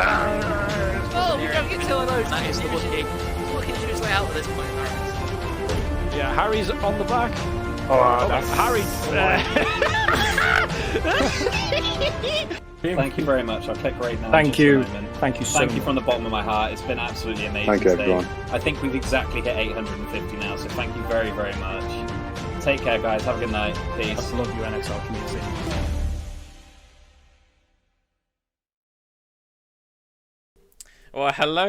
Oh, we don't get two of those. That is the Wookiee. He's looking to his way out at this point, Harris. Yeah, Harry's on the back. Oh, that's Harry. Thank you very much. I'll click right now. Thank you. Thank you so from the bottom of my heart. It's been absolutely amazing Thank you, today. everyone. I think we've exactly hit 850 now, so thank you very, very much. Take care, guys. Have a good night. Peace. I love you, NXR community. Well, hello,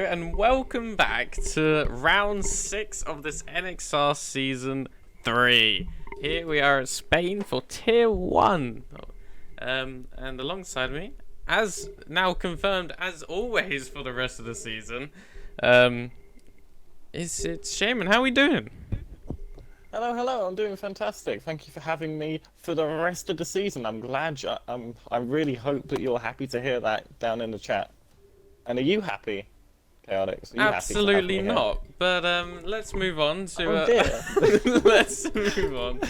and welcome back to round 6 of this NXR Season 3. Here we are at Spain for Tier 1. And alongside me, as now confirmed as always for the rest of the season, it's Shaman. How are we doing? Hello, I'm doing fantastic. Thank you for having me for the rest of the season. I'm glad I really hope that you're happy to hear that down in the chat. And are you happy, Chaotic? Absolutely not. But let's move on to. Oh dear. Let's move on.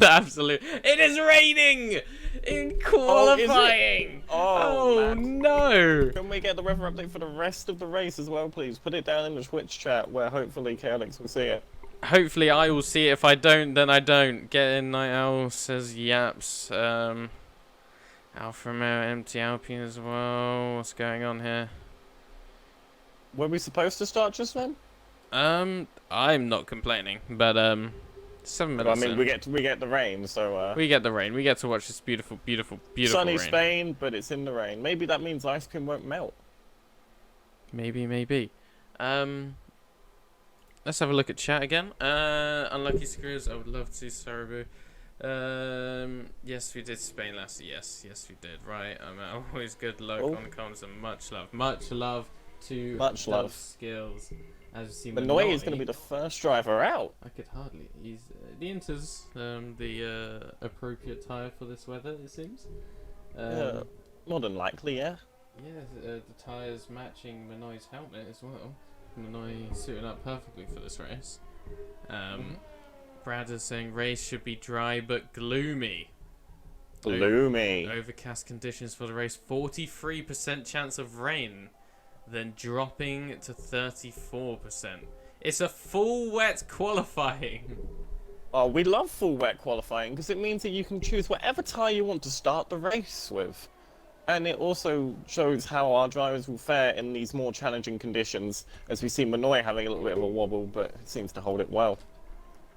Absolutely, it is raining in qualifying. Oh man. No! Can we get the weather update for the rest of the race as well, please? Put it down in the Twitch chat where hopefully Chaotic will see it. Hopefully I will see it. If I don't, then I don't. Get in, Night Owl says yaps. Alpha Romeo, empty Alpine as well. What's going on here? Were we supposed to start just then? I'm not complaining, but 7 minutes. Well, I mean, in. we get the rain, so we get the rain. We get to watch this beautiful sunny rain. Spain, but it's in the rain. Maybe that means ice cream won't melt. Maybe. Let's have a look at chat again. Unlucky Screws, I would love to, Sarabu. Yes, we did Spain last year. Yes, we did. Right. Always good luck on comms and much love to love skills. As you see, Manoy is going to be the first driver out. I could hardly. He's the Inter's the appropriate tyre for this weather, it seems. Yeah, more than likely, yeah. Yeah, the tyres matching Manoy's helmet as well. Manoy suiting up perfectly for this race. Brad is saying race should be dry but gloomy. Gloomy. Overcast conditions for the race. 43% chance of rain, then dropping to 34%. It's a full wet qualifying. Oh, we love full wet qualifying because it means that you can choose whatever tyre you want to start the race with. And it also shows how our drivers will fare in these more challenging conditions, as we see Manoy having a little bit of a wobble, but seems to hold it well.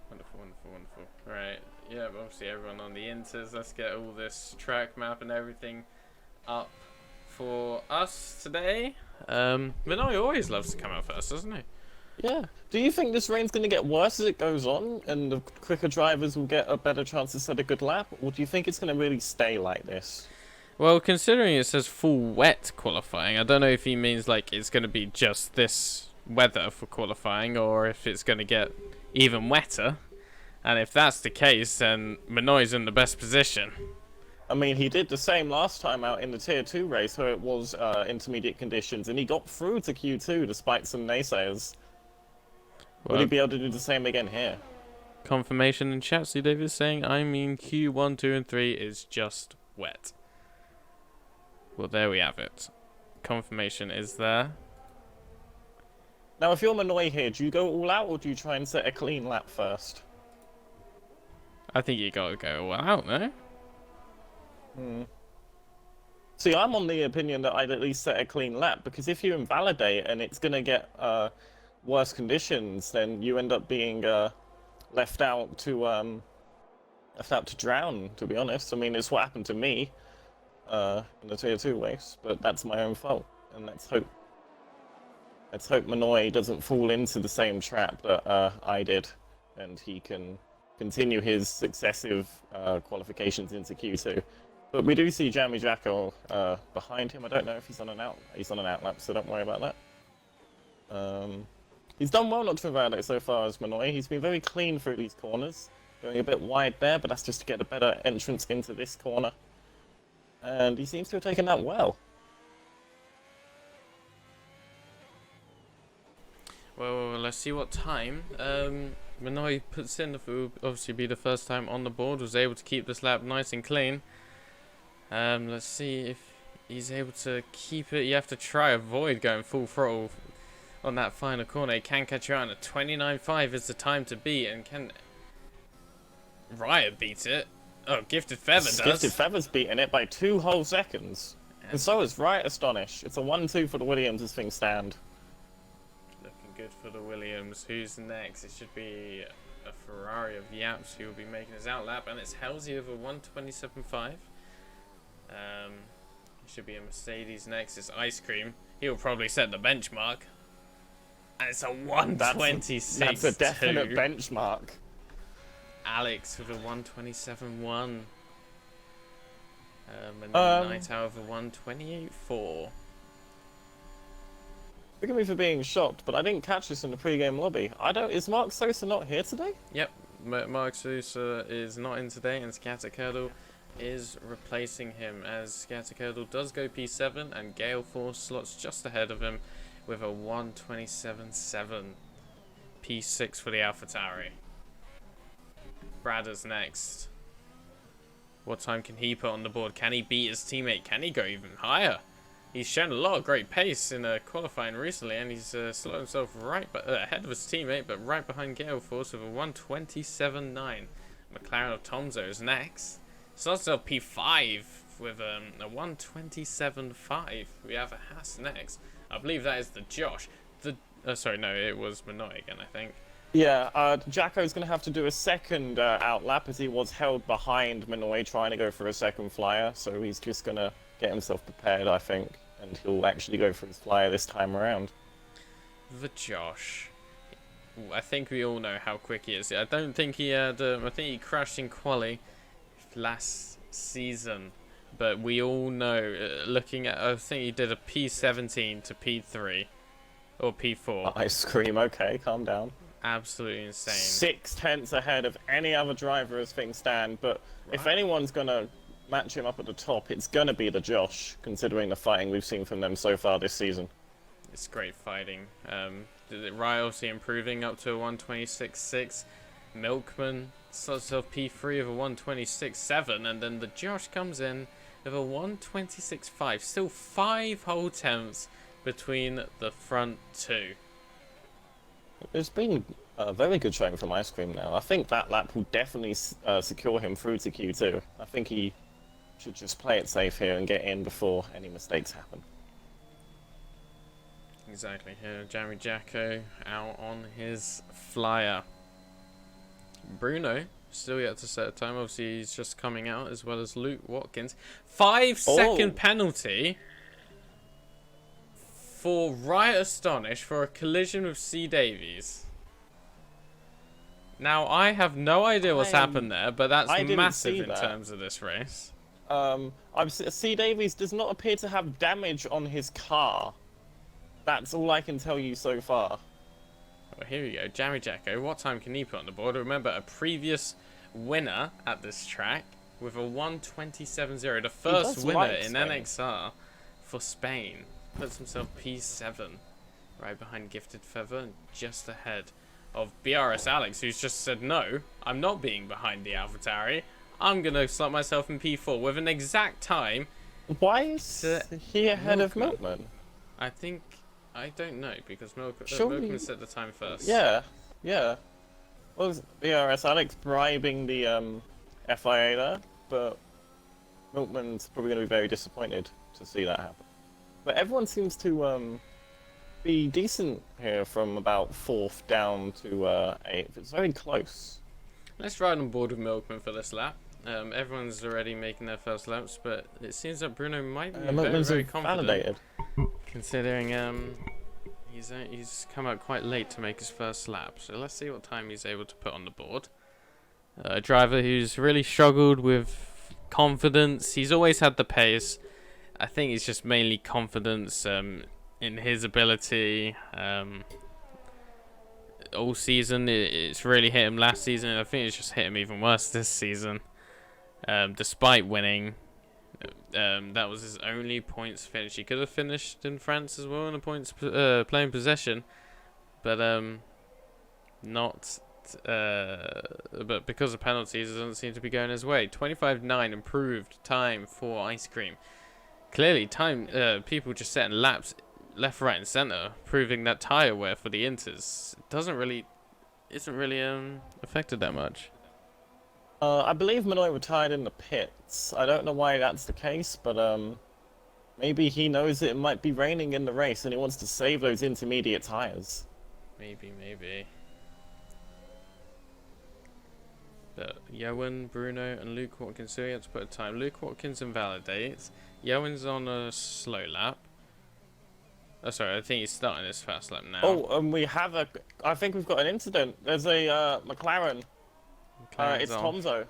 Wonderful. Right, yeah, obviously everyone on the Inters. Let's get all this track map and everything up for us today. Manoy always loves to come out first, doesn't he? Yeah. Do you think this rain's going to get worse as it goes on, and the quicker drivers will get a better chance to set a good lap, or do you think it's going to really stay like this? Well, considering it says full wet qualifying, I don't know if he means like it's going to be just this weather for qualifying, or if it's going to get even wetter. And if that's the case, then Manoy's in the best position. I mean, he did the same last time out in the Tier 2 race, where it was intermediate conditions, and he got through to Q2 despite some naysayers. Well, Would he be able to do the same again here? Confirmation in chat, C. Davis saying, I mean Q1, 2, and 3 is just wet. Well, there we have it. Confirmation is there. Now, if you're Manoy here, do you go all out, or do you try and set a clean lap first? I think you gotta go all out, no? See, I'm on the opinion that I'd at least set a clean lap, because if you invalidate and it's going to get worse conditions, then you end up being left out to drown, to be honest. I mean, it's what happened to me in the Tier 2 race, but that's my own fault, and let's hope Manoy doesn't fall into the same trap that I did, and he can continue his successive qualifications into Q2. But we do see Jammy Jacko behind him. I don't know if he's on an out lap, so don't worry about that. He's done well not to invalidate so far as Manoy. He's been very clean through these corners, going a bit wide there, but that's just to get a better entrance into this corner. And he seems to have taken that well. Well, let's see what time Manoy puts in. It will obviously be the first time on the board. Was able to keep this lap nice and clean. Let's see if he's able to keep it. You have to try avoid going full throttle on that final corner. He can catch you out, and a 29.5 is the time to beat, and can Riot beat it? Oh, Gifted Feather does. Gifted Feather's beaten it by 2 whole seconds. And so is Riot Astonish. It's a 1-2 for the Williams as things stand. Looking good for the Williams. Who's next? It should be a Ferrari of Yaps who will be making his outlap, and it's Halsey over 127.5. It should be a Mercedes next. It's Ice Cream. He'll probably set the benchmark. And it's a 126. That's a definite benchmark. Alex with a 127.1. And Night Owl with a 128.4. Forgive me for being shocked, but I didn't catch this in the pre-game lobby. Is Mark Sosa not here today? Yep, Mark Sosa is not in today, and Scattercurdle is replacing him, as Scattercurdle does go P7, and Gale Force slots just ahead of him with a 127.7. P6 for the AlphaTauri. Bradder's next. What time can he put on the board? Can he beat his teammate? Can he go even higher? He's shown a lot of great pace in qualifying recently, and he's slowed himself right ahead of his teammate, but right behind Gale Force with a 127.9. McLaren of Tomzo is next. Starts off P5 with a 127.5. We have a Haas next. I believe that is the Josh. Sorry, no, it was Manoy again, I think. Yeah, Jacko's going to have to do a second outlap as he was held behind Manoy trying to go for a second flyer, so he's just going to get himself prepared, I think, and he'll actually go for his flyer this time around. The Josh. I think we all know how quick he is. I don't think he had... I think he crashed in quali last season, but we all know, looking at... I think he did a P17 to P3, or P4. Ice Cream, okay, calm down. Absolutely insane. 6 tenths ahead of any other driver as things stand, but if anyone's going to match him up at the top, it's going to be the Josh, considering the fighting we've seen from them so far this season. It's great fighting. Riot obviously improving up to a 126.6. Milkman starts off P3 of a 126.7, and then the Josh comes in with a 126.5. Still 5 whole tenths between the front two. It's been a very good showing from Ice Cream now. I think that lap will definitely secure him through to Q2. I think he should just play it safe here and get in before any mistakes happen. Exactly. Here, Jammy Jacko out on his flyer. Bruno still yet to set a time. Obviously, he's just coming out, as well as Luke Watkins. 5-second penalty for Riot Astonish for a collision with C. Davies. Now, I have no idea what's happened there, but that's massive in terms of this race. C. Davies does not appear to have damage on his car. That's all I can tell you so far. Well, here we go. Jammy Jacko. What time can he put on the board? Remember, a previous winner at this track with a 127.0. The first winner in NXR for Spain. Puts himself P7. Right behind Gifted Feather and just ahead of BRS Alex, who's just said, no, I'm not being behind the AlphaTauri. I'm going to slot myself in P4 with an exact time. Why is he ahead of Milkman? I don't know, because Surely... Milkman set the time first. Yeah. Well, BRS Alex bribing the FIA there, but Milkman's probably going to be very disappointed to see that happen. But everyone seems to be decent here from about 4th down to 8th. It's very close. Let's ride on board with Milkman for this lap. Everyone's already making their first laps, but it seems that Bruno might be very confident. Validated. Considering he's come out quite late to make his first lap. So let's see what time he's able to put on the board. A driver who's really struggled with confidence. He's always had the pace. I think it's just mainly confidence in his ability. All season, it's really hit him last season. I think it's just hit him even worse this season. Despite winning, that was his only points finish. He could have finished in France as well in the points playing possession, but not. But because of penalties, it doesn't seem to be going his way. 25.9 improved time for Ice Cream. Clearly, people just setting laps left, right, and center, proving that tire wear for the Inters isn't really affected that much. I believe Malloy retired in the pits. I don't know why that's the case, but maybe he knows it might be raining in the race and he wants to save those intermediate tires. Maybe. But Yowen, Bruno, and Luke Watkins still yet to put a time. Luke Watkins invalidates. Yowen's on a slow lap. Oh, sorry, I think he's starting his fast lap now. Oh, and I think we've got an incident. There's a McLaren. It's on. Tomzo.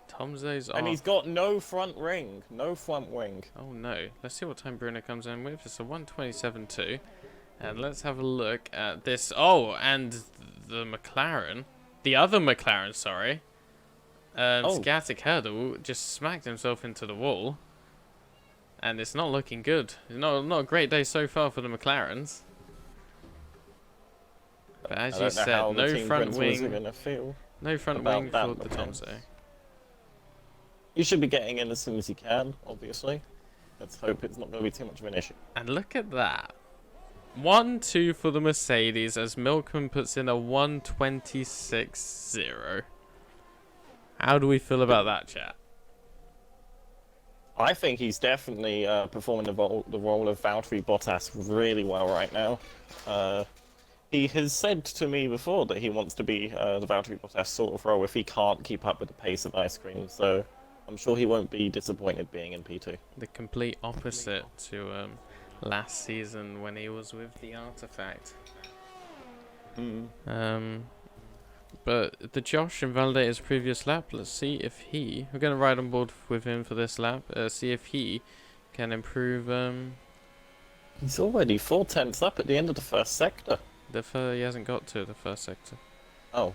Tomzo's on. And he's got no front wing. No front wing. Oh no. Let's see what time Bruno comes in with. It's a 1:27.2. And let's have a look at this. Oh, and the McLaren. The other McLaren, sorry. Scatic Hurdle just smacked himself into the wall. And it's not looking good. It's not a great day so far for the McLarens. But as you said, no front wing. No front wing for the Tomzo. He should be getting in as soon as he can, obviously. Let's hope it's not going to be too much of an issue. And look at that. 1-2 for the Mercedes as Milkman puts in a 1:26.0. How do we feel about that, chat? I think he's definitely performing the role of Valtteri Bottas really well right now. He has said to me before that he wants to be the Valtteri Bottas sort of role if he can't keep up with the pace of ice cream, so I'm sure he won't be disappointed being in P2. The complete opposite to last season when he was with the Artifact. But the Josh invalidated his previous lap. Let's see if we're going to ride on board with him for this lap. See if he can improve. He's already 4/10 up at the end of the first sector. He hasn't got to the first sector. Oh,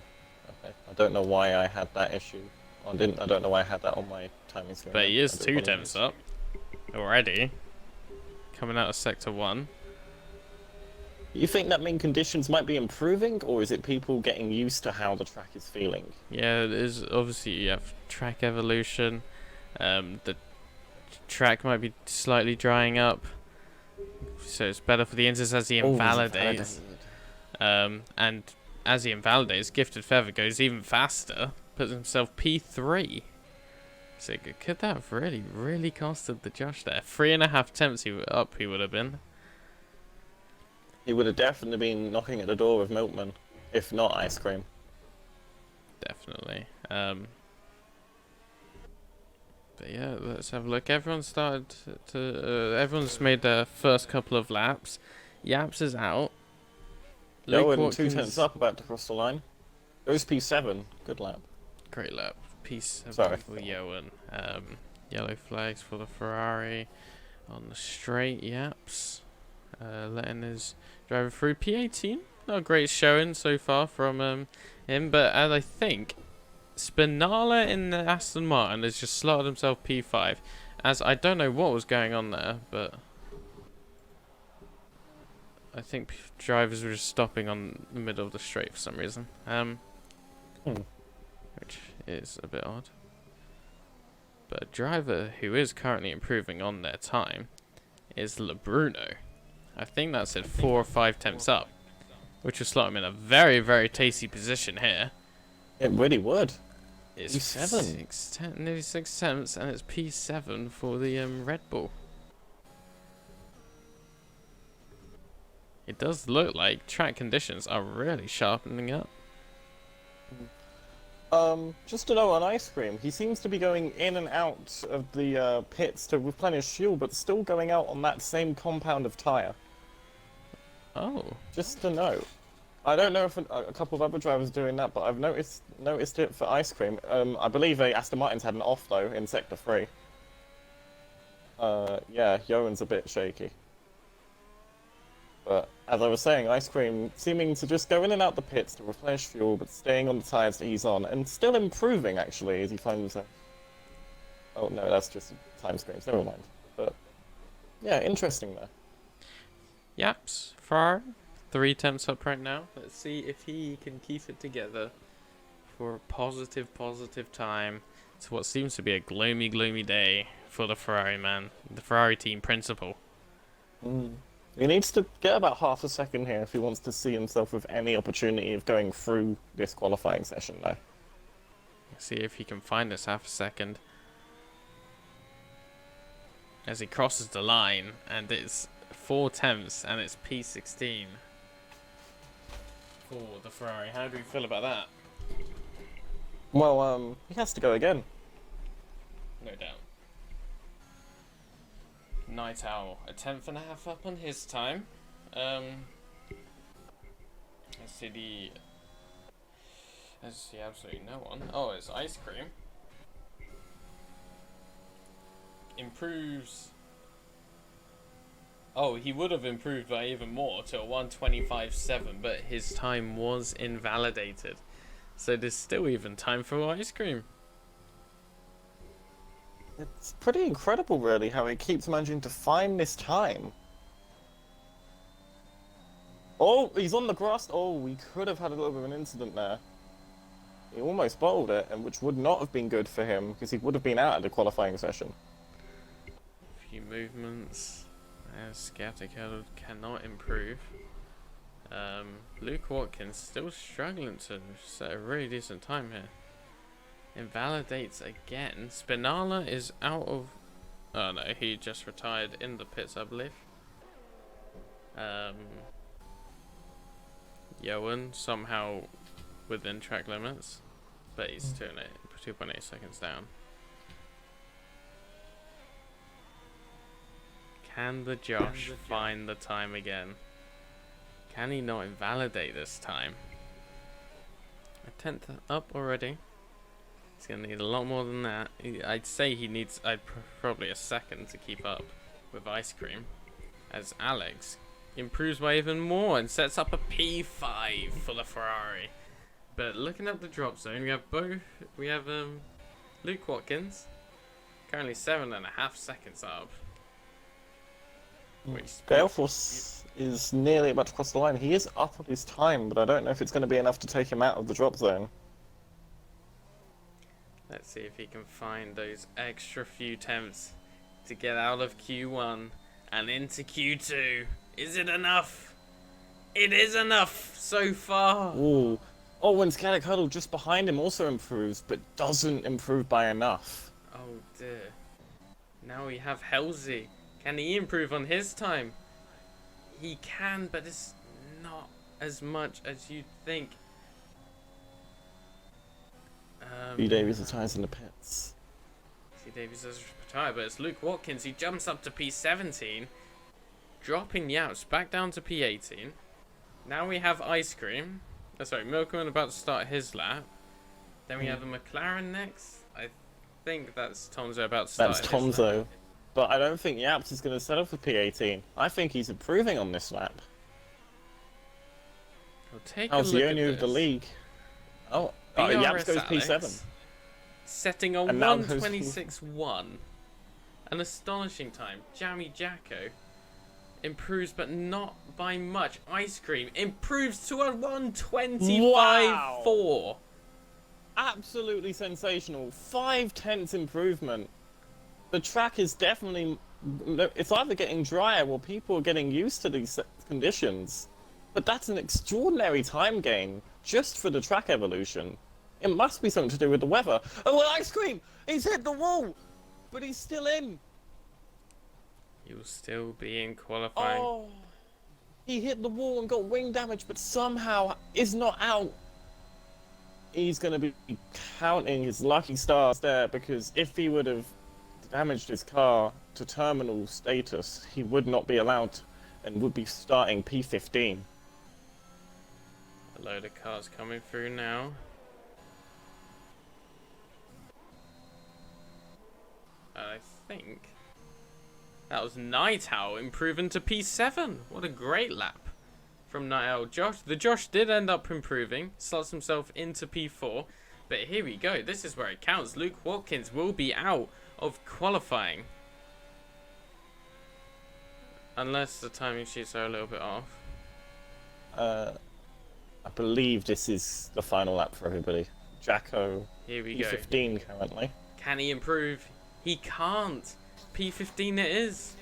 okay. I don't know why I had that issue. I don't know why I had that on my timing screen. But he is 2/10 up already, coming out of sector 1. You think that mean conditions might be improving, or is it people getting used to how the track is feeling? Yeah, it is. Obviously, you have track evolution. The track might be slightly drying up, so it's better for the Inters as he invalidates. And as he invalidates, Gifted Feather goes even faster, puts himself P3. So could that have really costed the Josh there? 3.5 temps he would have been. He would have definitely been knocking at the door of Milkman, if not ice cream. Definitely. But yeah, let's have a look. Everyone's made their first couple of laps. Yaps is out. Luke Watkins 2/10 up, about to cross the line. Goes P7. Good lap. Great lap. P7 for Yowen. Yellow flags for the Ferrari on the straight. Yaps. Letting his driver through. P18, not a great showing so far from him, but as I think Spinala in the Aston Martin has just slotted himself P5, as I don't know what was going on there, but I think drivers were just stopping on the middle of the straight for some reason, which is a bit odd. But a driver who is currently improving on their time is LeBruno. I think that said 4 or 5 temps up, which will slot him in a very tasty position here. It really would. It's P7. Nearly 6 temps, and it's P7 for the Red Bull. It does look like track conditions are really sharpening up. Just to know on ice cream, he seems to be going in and out of the pits to replenish fuel, but still going out on that same compound of tyre. Oh. Just to know. I don't know if a couple of other drivers are doing that, but I've noticed it for ice cream. I believe Aston Martin's had an off though in sector 3. Yeah, Yowen's a bit shaky. But as I was saying, ice cream seeming to just go in and out the pits to replenish fuel, but staying on the tyres that he's on, and still improving actually as he finds himself. Oh no, that's just time screens. Never mind. But yeah, interesting there. Yaps, Ferrari, 3 temps up right now. Let's see if he can keep it together for a positive time to what seems to be a gloomy day for the Ferrari man, the Ferrari team principal. He needs to get about half a second here if he wants to see himself with any opportunity of going through this qualifying session, though. See if he can find us half a second. As he crosses the line, and it's 4 tenths, and it's P16 for the Ferrari. How do you feel about that? Well, he has to go again. No doubt. Night Owl, a 10th and a half up on his time. Let's see absolutely no one. Oh, it's Ice Cream. Improves. Oh, he would have improved by even more to a 1:25.7, but his time was invalidated. So there's still even time for Ice Cream. It's pretty incredible, really, how he keeps managing to find this time. Oh, he's on the grass. Oh, we could have had a little bit of an incident there. He almost bottled it, and which would not have been good for him, because he would have been out of the qualifying session. A few movements. Jacko cannot improve. Luke Watkins still struggling to set a really decent time here. Invalidates again. Spinala is out of... Oh no, he just retired in the pits, I believe. Yoan somehow within track limits, but he's 2.8 seconds down. Can the Josh find the time again? Can he not invalidate this time? A 10th up already. He's going to need a lot more than that. I'd say he needs probably a second to keep up with Ice Cream. As Alex improves by even more and sets up a P5 for the Ferrari. But looking at the drop zone, we have Luke Watkins, currently 7.5 seconds up. Galeforce is nearly about to cross the line. He is up on his time, but I don't know if it's going to be enough to take him out of the drop zone. Let's see if he can find those extra few tenths to get out of Q1 and into Q2. Is it enough? It is enough so far. Ooh. Oh, and Scannic Huddle just behind him also improves, but doesn't improve by enough. Oh dear. Now we have Halsey. Can he improve on his time? He can, but it's not as much as you'd think. B. Davies retires in the pits. C. Davies does retire, but it's Luke Watkins. He jumps up to P17, dropping Yaps back down to P18. Now we have Ice Cream. Oh, sorry, Milkman about to start his lap. Then we have a McLaren next. I think that's Tomzo about to start. That's Tomzo. But I don't think Yaps is going to settle for P18. I think he's improving on this lap. We'll take How's a look the at only of this. the league? Oh, BRS Yaps goes Alex, P7. setting a And now goes 1:26.1. An astonishing time. Jammy Jacko improves, but not by much. Ice Cream improves to a 1:25.4. Absolutely sensational. 5/10 improvement. The track is definitely... It's either getting drier or people are getting used to these conditions. But that's an extraordinary time gain just for the track evolution. It must be something to do with the weather. Oh, well, Ice Cream! He's hit the wall! But he's still in. You'll still be in qualifying. Oh, he hit the wall and got wing damage, but somehow is not out. He's going to be counting his lucky stars there, because if he would have damaged his car to terminal status, he would not be allowed and would be starting P15. A load of cars coming through now. I think that was Night Owl improving to P7. What a great lap from Night Owl. The Josh did end up improving, slots himself into P4. But here we go. This is where it counts. Luke Watkins will be out of qualifying. Unless the timing sheets are a little bit off. I believe this is the final lap for everybody. Jacko, Here we go. P15 currently. Can he improve? He can't. P15 it is.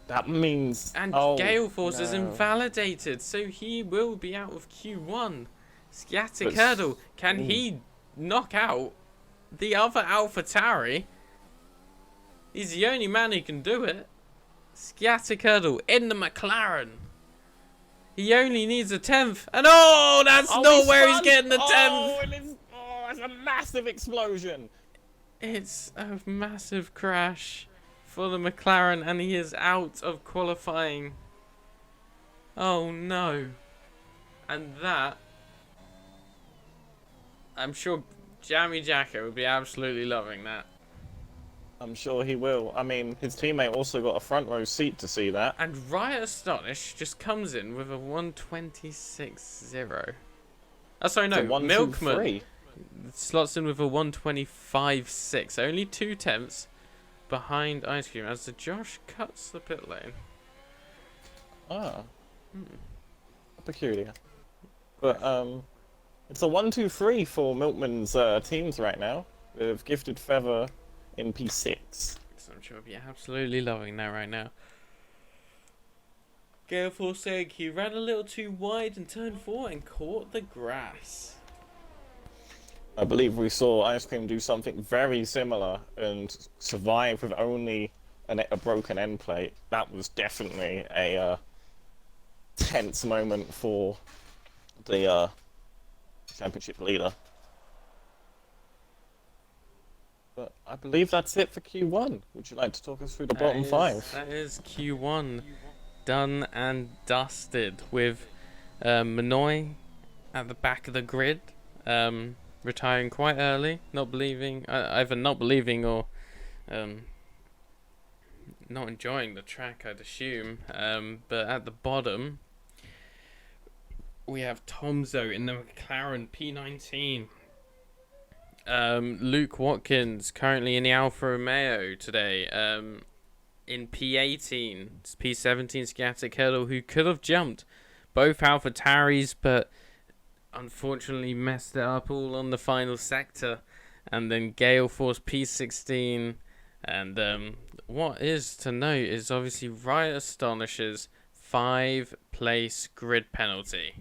That means... And oh, Gale Force is no. invalidated, so he will be out of Q1. Sciatic But Hurdle, can he knock out the other AlphaTauri? He's the only man who can do it. Sciatic Hurdle in the McLaren. He only needs a 10th. And oh, that's not where he's getting the 10th. Oh, it's a massive explosion. It's a massive crash for the McLaren, and he is out of qualifying. Oh no. And that, I'm sure Jammy Jacko would be absolutely loving that. I'm sure he will. I mean, his teammate also got a front row seat to see that. And Riot Astonish just comes in with a 126.0. Oh, sorry, no, It's a 1, 2, Milkman 3. slots in with a 125.6. Only 2 tenths behind Ice Cream as the Josh cuts the pit lane. Ah. Peculiar. But, it's a 1, 2, 3 for Milkman's teams right now, with Gifted Feather in P6. So I'm sure he'll be absolutely loving that right now. Gale Force saying he ran a little too wide in turn 4 and caught the grass. I believe we saw Ice Cream do something very similar and survive with only a broken end plate. That was definitely a tense moment for the championship leader. But I believe that's it for Q1. Would you like to talk us through the bottom 5? That is Q1 done and dusted with Manoy at the back of the grid, retiring quite early, not believing, either not believing or not enjoying the track, I'd assume. But at the bottom, we have Tomzo in the McLaren P19. Luke Watkins currently in the Alfa Romeo today. In P18, it's P17 Sciatic Hurdle, who could have jumped both AlphaTauris, but unfortunately messed it up all on the final sector. And then Gale Force P16. And what is to note is obviously Riot Astonish's 5-place grid penalty.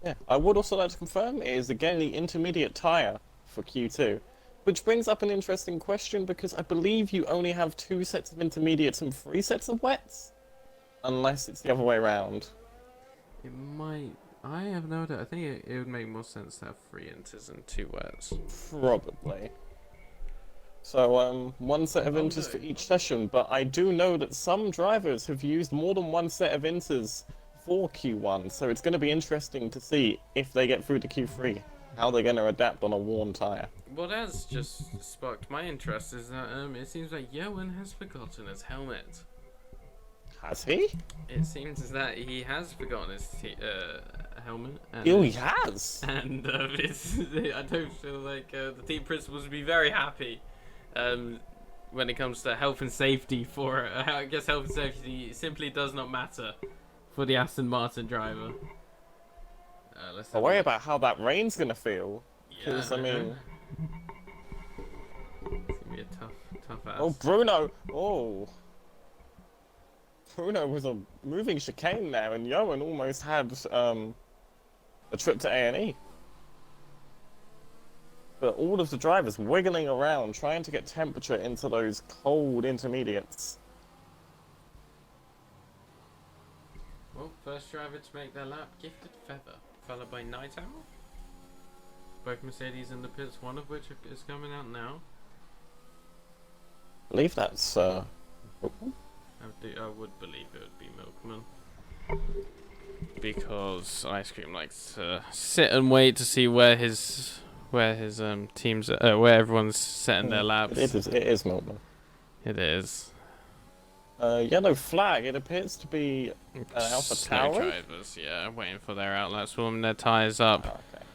Yeah, I would also like to confirm it is again the intermediate tyre for Q2, which brings up an interesting question because I believe you only have 2 sets of intermediates and 3 sets of wets, unless it's the other way around. It might. I have no idea. I think it would make more sense to have 3 inters and 2 wets. Probably. So 1 set of inters for each session, but I do know that some drivers have used more than 1 set of inters for Q1, so it's going to be interesting to see if they get through to Q3, how they're going to adapt on a worn tyre. What has just sparked my interest is that it seems like Yoan has forgotten his helmet. Has he? It seems that he has forgotten his helmet. And, He has! And I don't feel like the team principals would be very happy when it comes to health and safety for... I guess health and safety simply does not matter for the Aston Martin driver. I worry about how that rain's going to feel. Because, I mean... It's going to be a tough ass. Oh, Bruno! Oh! Bruno was a moving chicane there, and Yoan almost had a trip to A&E. But all of the drivers wiggling around, trying to get temperature into those cold intermediates. Well, first driver to make their lap, Gifted Feather, followed by Night Owl. Both Mercedes in the pits, one of which is coming out now. I believe that's, I would believe it would be Milkman. Because Ice Cream likes to sit and wait to see where his teams where everyone's setting their laps. It is Milkman. It is. Yellow flag, it appears to be Alpha Slow Tauri? drivers, yeah, waiting for their outlets, warming their tyres up. Oh, okay.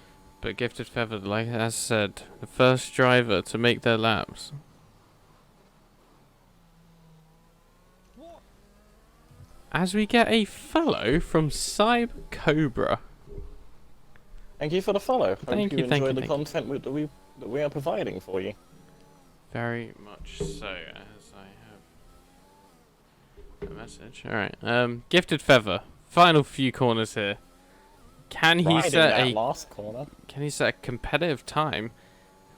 But Gifted Feather, like as said, the first driver to make their laps. As we get a follow from Cybe Cobra. Thank you for the follow. Thank Hope you, you thank enjoy you, the thank content that we are providing for you. Very much so. As A message. All right. Gifted Feather. Final few corners here. Can he Riding set that a last corner. Can he set a competitive time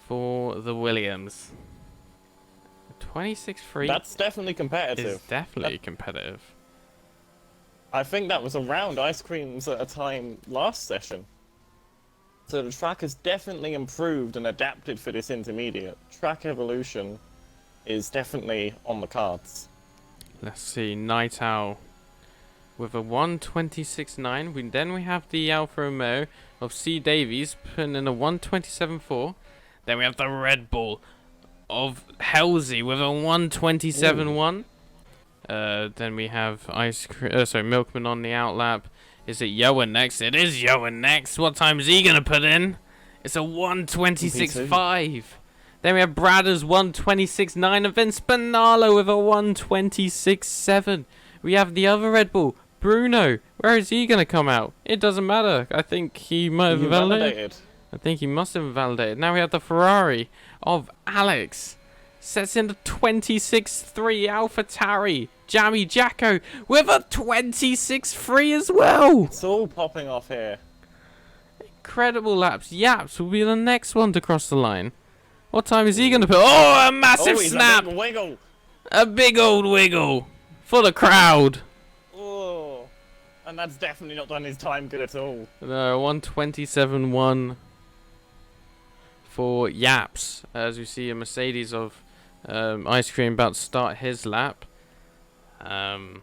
for the Williams? 26.3 That's definitely is competitive. definitely competitive. I think that was around ice creams at a time last session. So the track has definitely improved and adapted for this intermediate. Track evolution is definitely on the cards. Let's see, Night Owl with a 126.9. Then we have the Alfa Romeo of C. Davies putting in a 127.4. Then we have the Red Bull of Halsey with a 127.1. Then we have Milkman on the outlap. Is it Yoan next? It is Yoan next. What time is he gonna put in? It's a 126.5. Then we have Bradders 126.9 and then Spinalo with a 126.7. We have the other Red Bull, Bruno. Where is he gonna come out? It doesn't matter. I think he might have validated. I think he must have validated. Now we have the Ferrari of Alex. Sets in the 26.3 AlphaTauri. Jammy Jacko with a 26.3 as well. It's all popping off here. Incredible laps. Yaps will be the next one to cross the line. What time is he going to put? Oh, a massive snap. A big wiggle. A big old wiggle for the crowd. Oh, and that's definitely not done his time good at all. No, 127.1 for Yaps. As we see a Mercedes of Ice Cream about to start his lap. And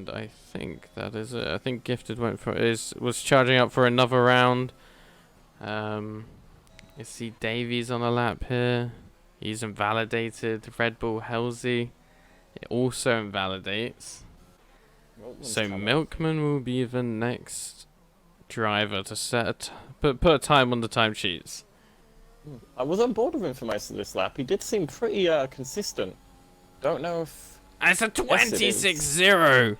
I think that is it. I think Gifted was charging up for another round. You see Davies on a lap here. He's invalidated. Red Bull Halsey. It also invalidates. So Milkman will be the next driver to set put a time on the timesheets. I was on board with him for most of this lap. He did seem pretty consistent. Don't know if... And it's a 26.0.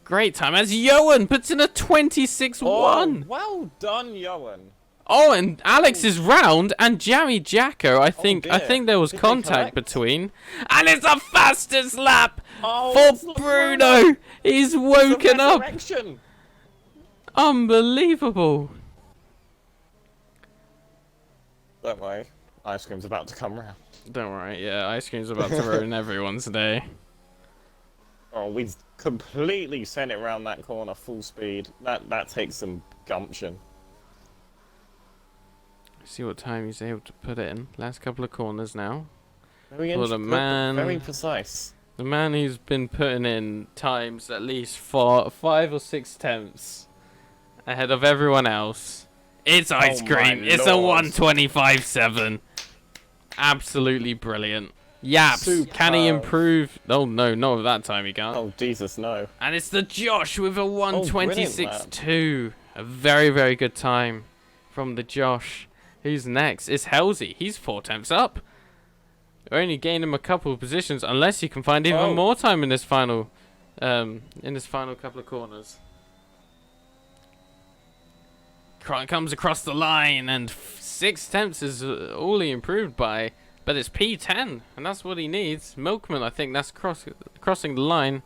Great time as Yoan puts in a 26.1. Oh, well done, Yoan. Oh, and Alex's round and Jammy Jacko. I think there was Did they contact collect? between, and it's the fastest lap Oh, for Bruno. He's woken up. Resurrection. Unbelievable. Don't worry, ice cream's about to come round. Don't worry. Yeah, ice cream's about to ruin everyone's day. Oh, we completely sent it round that corner full speed. That takes some gumption. See what time he's able to put it in. Last couple of corners now. Very very precise. The man who's been putting in times at least 5 or 6 tenths ahead of everyone else. It's Ice Cream. It's a 125.7. Absolutely brilliant. Yaps. Superb. Can he improve? Oh no, not at that time he can't. Oh Jesus, no. And it's the Josh with a Oh, 126.2. A very, very good time from the Josh. Who's next? It's Halsey. He's 4 tenths up. You're only gaining him a couple of positions unless you can find even more time in this final couple of corners. Comes across the line and 6 tenths is all he improved by, but it's P10 and that's what he needs. Milkman, I think that's crossing the line.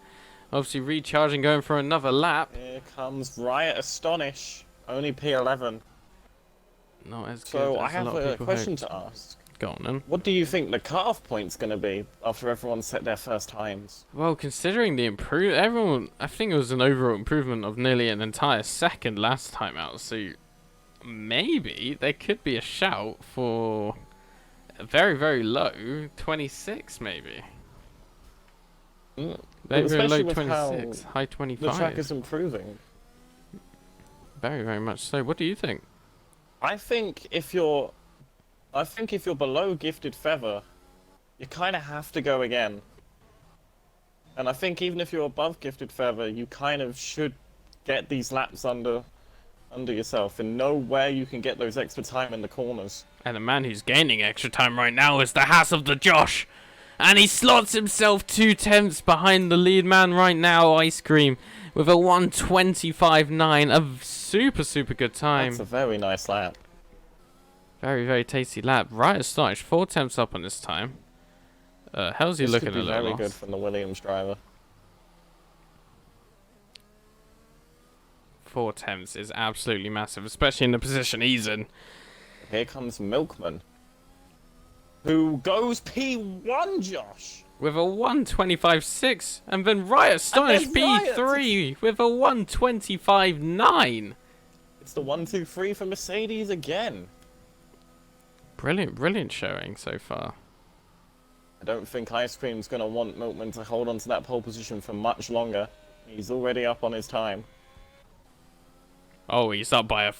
Obviously recharging, going for another lap. Here comes Riot Astonish. Only P11. Not as good. So I as have lot of a people question hoped. to ask. Go on then. What do you think the cut-off point's going to be after everyone set their first times? Well, considering the I think it was an overall improvement of nearly an entire second last time out. So maybe there could be a shout for a very, very low 26, maybe. Very, very low 26, high 25. The track is improving. Very, very much so. What do you think? I think if you're below Gifted Feather, you kind of have to go again. And I think even if you're above Gifted Feather, you kind of should get these laps under yourself and know where you can get those extra time in the corners. And the man who's gaining extra time right now is the Haas of the Josh. And he slots himself 2 tenths behind the lead man right now, Ice Cream, with a 125.9. A super, super good time. That's a very nice lap. Very, very tasty lap. Right at start, 4 tenths up on this time. How's he This looking could be a little very lost? good from the Williams driver. 4 attempts is absolutely massive, especially in the position he's in. Here comes Milkman, who goes P1, Josh. With a 125.6, and then Riot astonished Riot. P3 with a 125.9. It's the 1-2-3 for Mercedes again. Brilliant, brilliant showing so far. I don't think Ice Cream's going to want Milkman to hold on to that pole position for much longer. He's already up on his time. Oh, he's up by a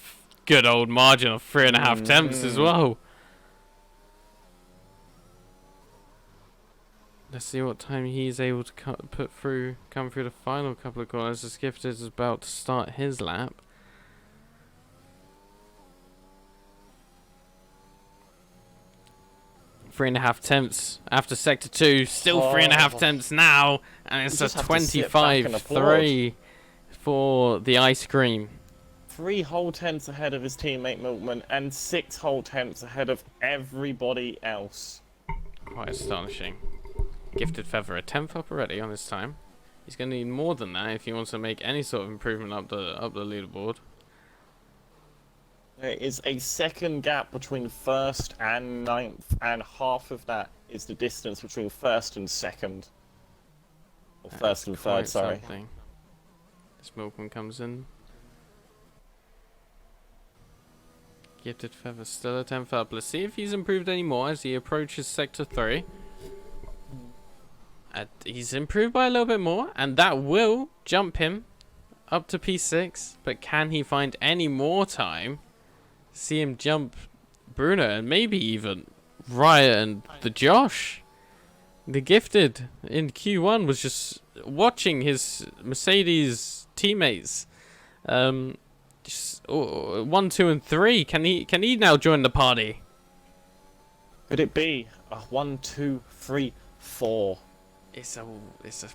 good old margin of 3.5 tenths as well. Let's see what time he's able to come through the final couple of corners as Gifted is about to start his lap. Three and a half tenths after sector 2, still 3.5 tenths now, and it's a 25.3 for the Ice Cream. 3 whole tenths ahead of his teammate Milkman and 6 whole tenths ahead of everybody else. Quite astonishing. Gifted Feather a 10th up already on his time. He's going to need more than that if he wants to make any sort of improvement up the leaderboard. There is a second gap between first and 9th, and half of that is the distance between first and second. Or first and third, sorry. Something. This Milkman comes in. Gifted Feather still a 10th up. Let's see if he's improved any more as he approaches sector 3. He's improved by a little bit more, and that will jump him up to P6. But can he find any more time? See him jump Bruno and maybe even Riot and the Josh. The Gifted in Q1 was just watching his Mercedes teammates. Just 1, 2, and 3. Can he now join the party? Could it be a 1, 2, 3, 4? It's a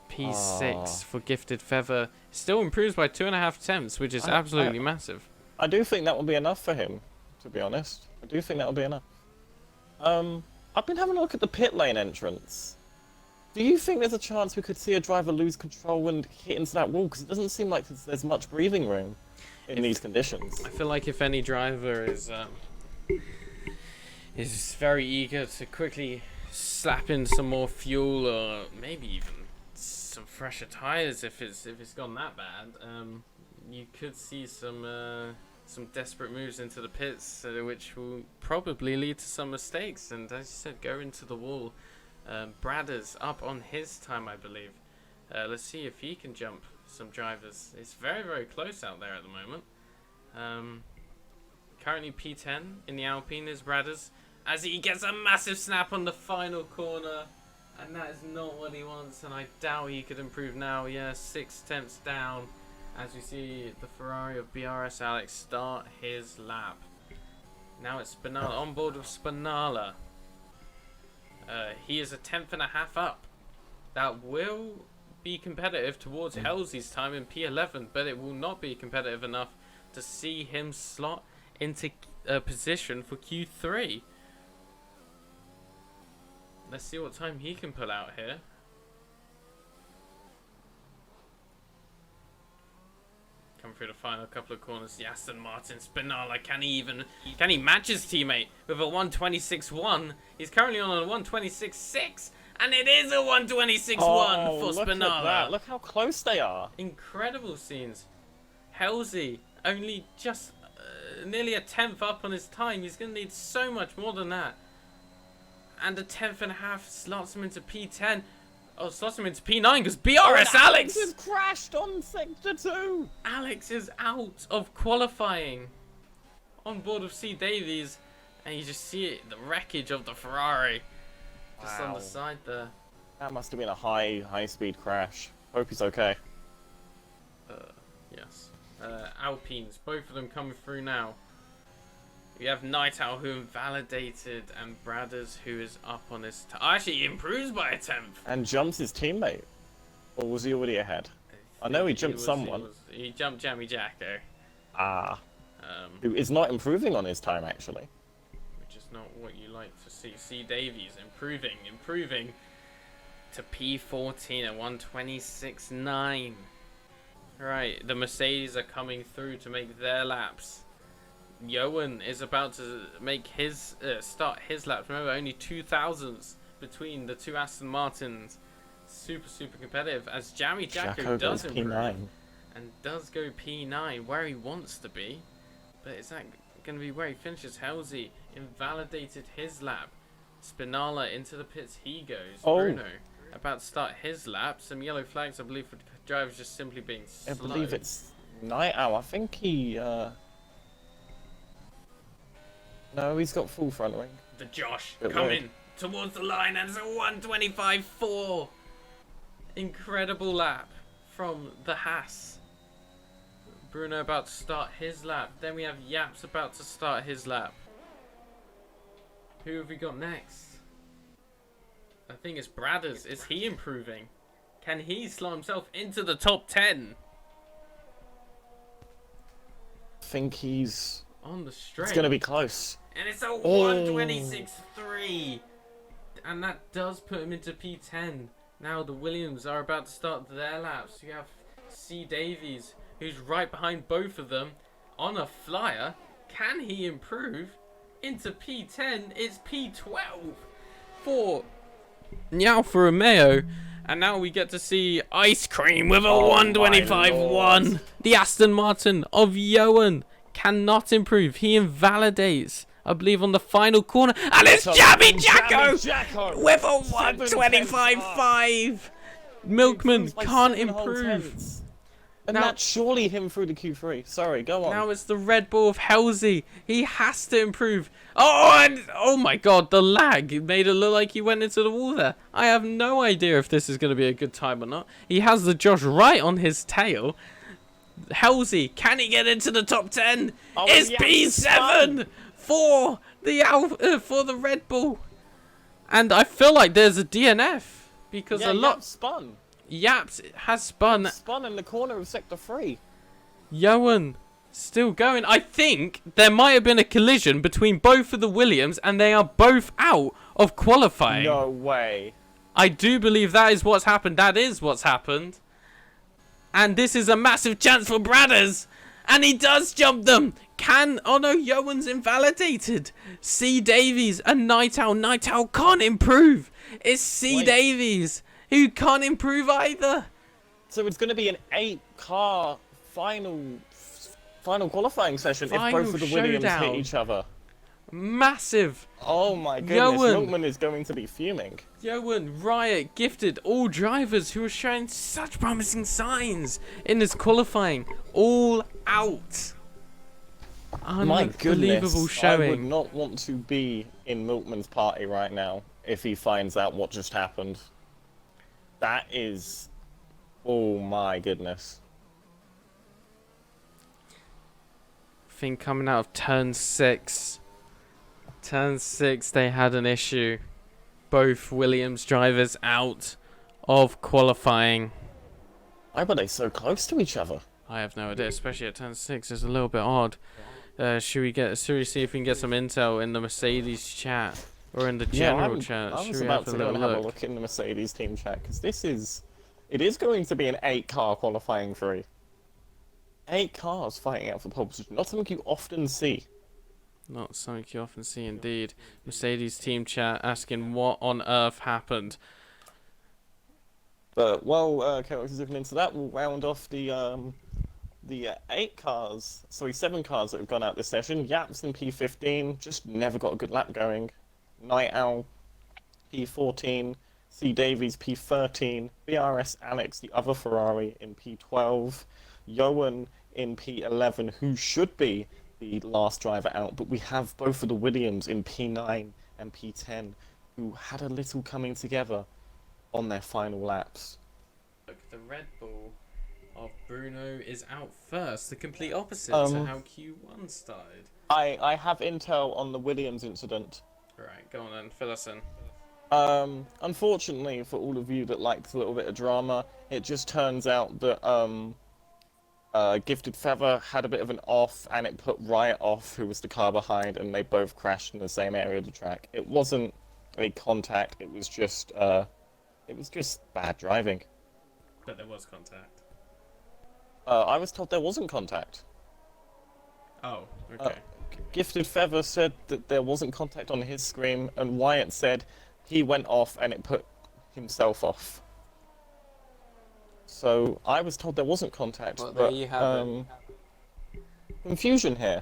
P6 for Gifted Feather. Still improves by 2.5 tenths, which is absolutely massive. I do think that will be enough for him, to be honest. I do think that will be enough. I've been having a look at the pit lane entrance. Do you think there's a chance we could see a driver lose control and hit into that wall? Because it doesn't seem like there's much breathing room in these conditions. I feel like if any driver is very eager to quickly slap in some more fuel or maybe even some fresher tires if it's gone that bad, you could see some desperate moves into the pits, which will probably lead to some mistakes and, as you said, go into the wall. Bradders up on his time, I believe. Let's see if he can jump some drivers. It's very, very close out there at the moment. Currently P10 in the Alpine is Bradders, as he gets a massive snap on the final corner, and that is not what he wants, and I doubt he could improve now. Yeah, 6 tenths down as we see the Ferrari of BRS Alex start his lap. Now it's Spinala on board with Spinala. He is a 10.5 up. That will be competitive towards Halsey's time in P11, but it will not be competitive enough to see him slot into a position for Q3. Let's see what time he can pull out here. Come through the final couple of corners. Aston Martin, Spinala, can he match his teammate with a 126.1? He's currently on a 126.6, and it is a 126.1 for Spinala. Look at that. Look how close they are. Incredible scenes. Halsey only just nearly a 10th up on his time. He's going to need so much more than that. And a 10.5 slots him into P10. Oh, slots him into P9 because BRS Alex has crashed on sector 2. Alex is out of qualifying on board of C. Davies, and you just see it, the wreckage of the Ferrari just on the side there. That must have been a high speed crash. Hope he's okay. Yes. Alpines, both of them coming through now. We have Night Owl who invalidated, and Bradders who is up on his actually he improves by a 10th. And jumps his teammate. Or was he already ahead? I know he jumped someone. He jumped Jammy Jacko. Who is not improving on his time, actually. Which is not what you like to see. C. Davies improving. to P14 at 126.9. Right, the Mercedes are coming through to make their laps. Johan is about to make his start his laps. Remember, only 2,000s between the two Aston Martins. Super competitive as Jammy Jacko does improve P9. and does go P9 where he wants to be. But is that going to be where he finishes? Halsey invalidated his lap. Spinala into the pits he goes. Oh. Bruno about to start his lap. Some yellow flags, I believe, for drivers just simply being slow. I believe it's Night Owl. I think he. No, he's got full front wing. The Josh Bit coming weird. towards the line, and it's a 125.4. Incredible lap from the Haas. Bruno about to start his lap. Then we have Yaps about to start his lap. Who have we got next? I think it's Bradders. Is he improving? Can he slot himself into the top 10? I think he's. On the straight. It's going to be close. And it's a 126.3. And that does put him into P10. Now the Williams are about to start their laps. You have C. Davies, who's right behind both of them on a flyer. Can he improve into P10? It's P12 for Alfa Romeo. And now we get to see Ice Cream with a 125.1. The Aston Martin of Johan cannot improve. He invalidates, I believe, on the final corner. And it's Jammy Jacko with a 125.5. Milkman can't improve. And Now- that's surely him through the Q3. Sorry, go on. Now it's the Red Bull of Halsey. He has to improve. Oh, and oh my God, the lag. It made it look like he went into the wall there. I have no idea if this is going to be a good time or not. He has the Josh right on his tail. Halsey, can he get into the top 10? Oh, It's yes, P7 for the for the Red Bull. And I feel like there's a DNF because yeah, a lot spun. Yaps has spun. Spun in the corner of sector 3. Johan still going. I think there might have been a collision between both of the Williams and they are both out of qualifying. No way. I do believe that is what's happened. That is what's happened. And this is a massive chance for Bradders. And he does jump them. Oh no, Johan's invalidated. C. Davies and Night Owl. Night Owl can't improve. It's C. Wait. Davies who can't improve either. So it's going to be an 8-car final qualifying session if Final both of the Williams showdown. hit each other. Massive. Oh my goodness, Johan. Milkman is going to be fuming. Johan, Riot, Gifted, all drivers who are showing such promising signs in this qualifying, all out. My Unbelievable goodness, showing. I would not want to be in Milkman's party right now if he finds out what just happened. That is... Oh my goodness. I think coming out of turn 6. Turn 6, they had an issue. Both Williams drivers out of qualifying. Why were they so close to each other? I have no idea, especially at turn 6. It's a little bit odd. Should we see if we can get some intel in the Mercedes chat or in the general chat? I Should was we about have to a go little and have a look? look in the Mercedes team chat because it is going to be an 8-car qualifying 3. 8 cars fighting out for pole position. Not something you often see. Not something you often see indeed. Mercedes team chat asking what on earth happened. But while Kellogg's is looking into that, we'll round off the 7 cars that have gone out this session. Yaps in P15, just never got a good lap going. Night Owl P14, C. Davies P13, BRS Alex, the other Ferrari, in P12, Johan in P11, who should be the last driver out, but we have both of the Williams in P9 and P10, who had a little coming together on their final laps. Look, the Red Bull of Bruno is out first, the complete opposite to how Q1 started. I have intel on the Williams incident. Right, go on then, fill us in. Unfortunately for all of you that liked a little bit of drama, it just turns out that Gifted Feather had a bit of an off, and it put Riot off, who was the car behind, and they both crashed in the same area of the track. It wasn't a contact, it was just It was just bad driving. But there was contact. I was told there wasn't contact. Oh, okay. Gifted Feather said that there wasn't contact on his screen, and Wyatt said he went off and it put himself off. So I was told there wasn't contact. Well, but, there you have it. Confusion here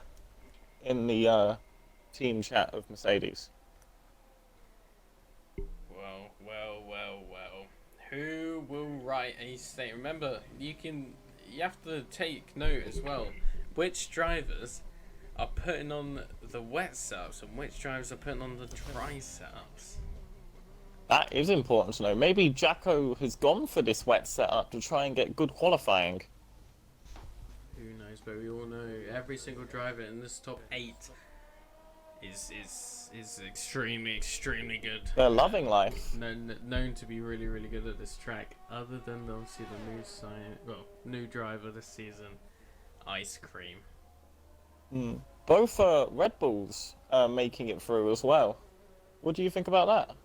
in the team chat of Mercedes. Well. Who will write a statement? Remember, you have to take note as well. Which drivers are putting on the wet setups and which drivers are putting on the dry setups? That is important to know. Maybe Jacko has gone for this wet setup to try and get good qualifying. Who knows? But we all know every single driver in this top 8 is extremely good. They're loving life. Known to be really good at this track. Other than obviously the new driver this season, Ice Cream. Both Red Bulls making it through as well. What do you think about that?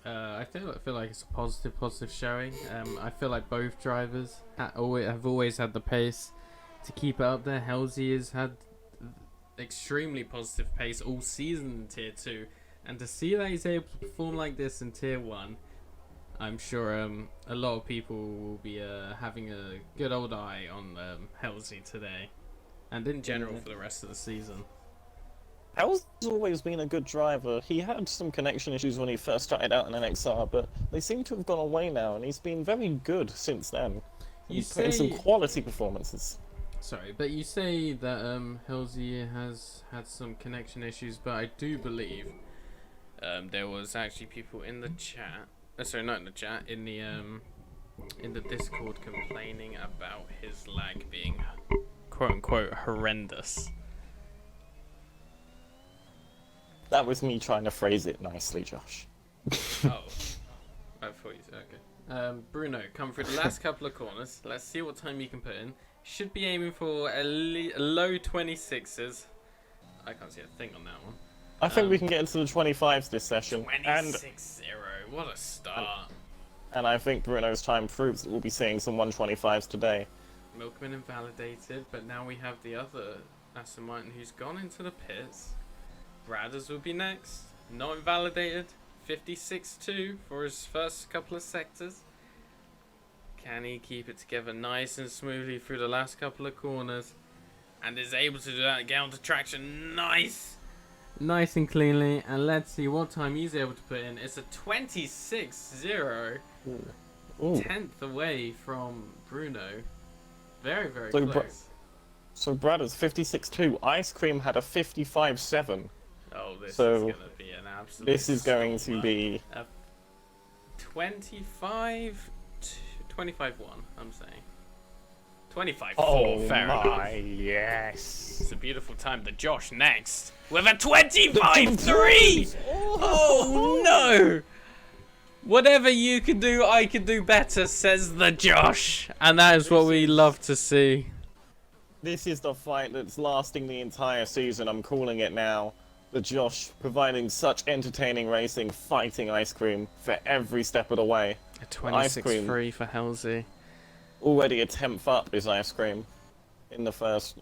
I feel like it's a positive showing. I feel like both drivers have always had the pace to keep it up there. Halsey has had extremely positive pace all season in Tier 2, and to see that he's able to perform like this in Tier 1, I'm sure a lot of people will be having a good old eye on Halsey today, and in general for the rest of the season. Hal's always been a good driver. He had some connection issues when he first started out in NXR, but they seem to have gone away now, and he's been very good since then. He's put in some quality performances. Sorry, but you say that Halsey has had some connection issues, but I do believe there was actually people in the chat. Sorry, not in the chat. In the Discord complaining about his lag being quote unquote horrendous. That was me trying to phrase it nicely, Josh. Oh, I thought you said okay. Bruno, come through the last couple of corners. Let's see what time you can put in. Should be aiming for a low 26s. I can't see a thing on that one. I think we can get into the 25s this session. 26-0. What a start. And I think Bruno's time proves that we'll be seeing some 125s today. Milkman invalidated, but now we have the other Aston Martin who's gone into the pits. Bradders will be next. Not invalidated. 56-2 for his first couple of sectors. Can he keep it together nice and smoothly through the last couple of corners? And is able to do that, get onto traction. Nice and cleanly. And let's see what time he's able to put in. It's a 26-0. 10th away from Bruno. Very close. So Bradders 56-2. Ice Cream had a 55-7. Oh, this is going to be an absolute... This is going to be... A 25-1, I'm saying. 25-4, oh fair my, enough. Yes. It's a beautiful time. The Josh next with a 25-3! Oh no! Whatever you can do, I can do better, says the Josh. And that is what we love to see. This is the fight that's lasting the entire season. I'm calling it now. The Josh providing such entertaining racing, fighting Ice Cream for every step of the way. A 26-3 for Halsey. Already a 10th up is Ice Cream in the first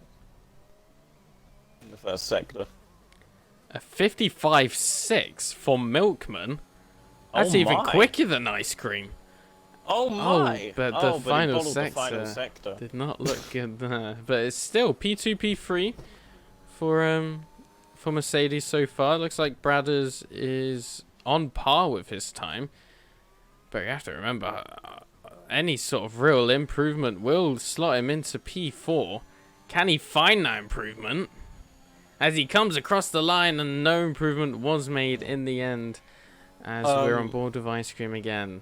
sector. A 55-6 for Milkman. That's even quicker than Ice Cream. Oh my! But the final final sector did not look good there. But it's still P2, P3 for Mercedes so far. It looks like Bradders is on par with his time. But you have to remember, any sort of real improvement will slot him into P4. Can he find that improvement? As he comes across the line and no improvement was made in the end. As we're on board with Ice Cream again.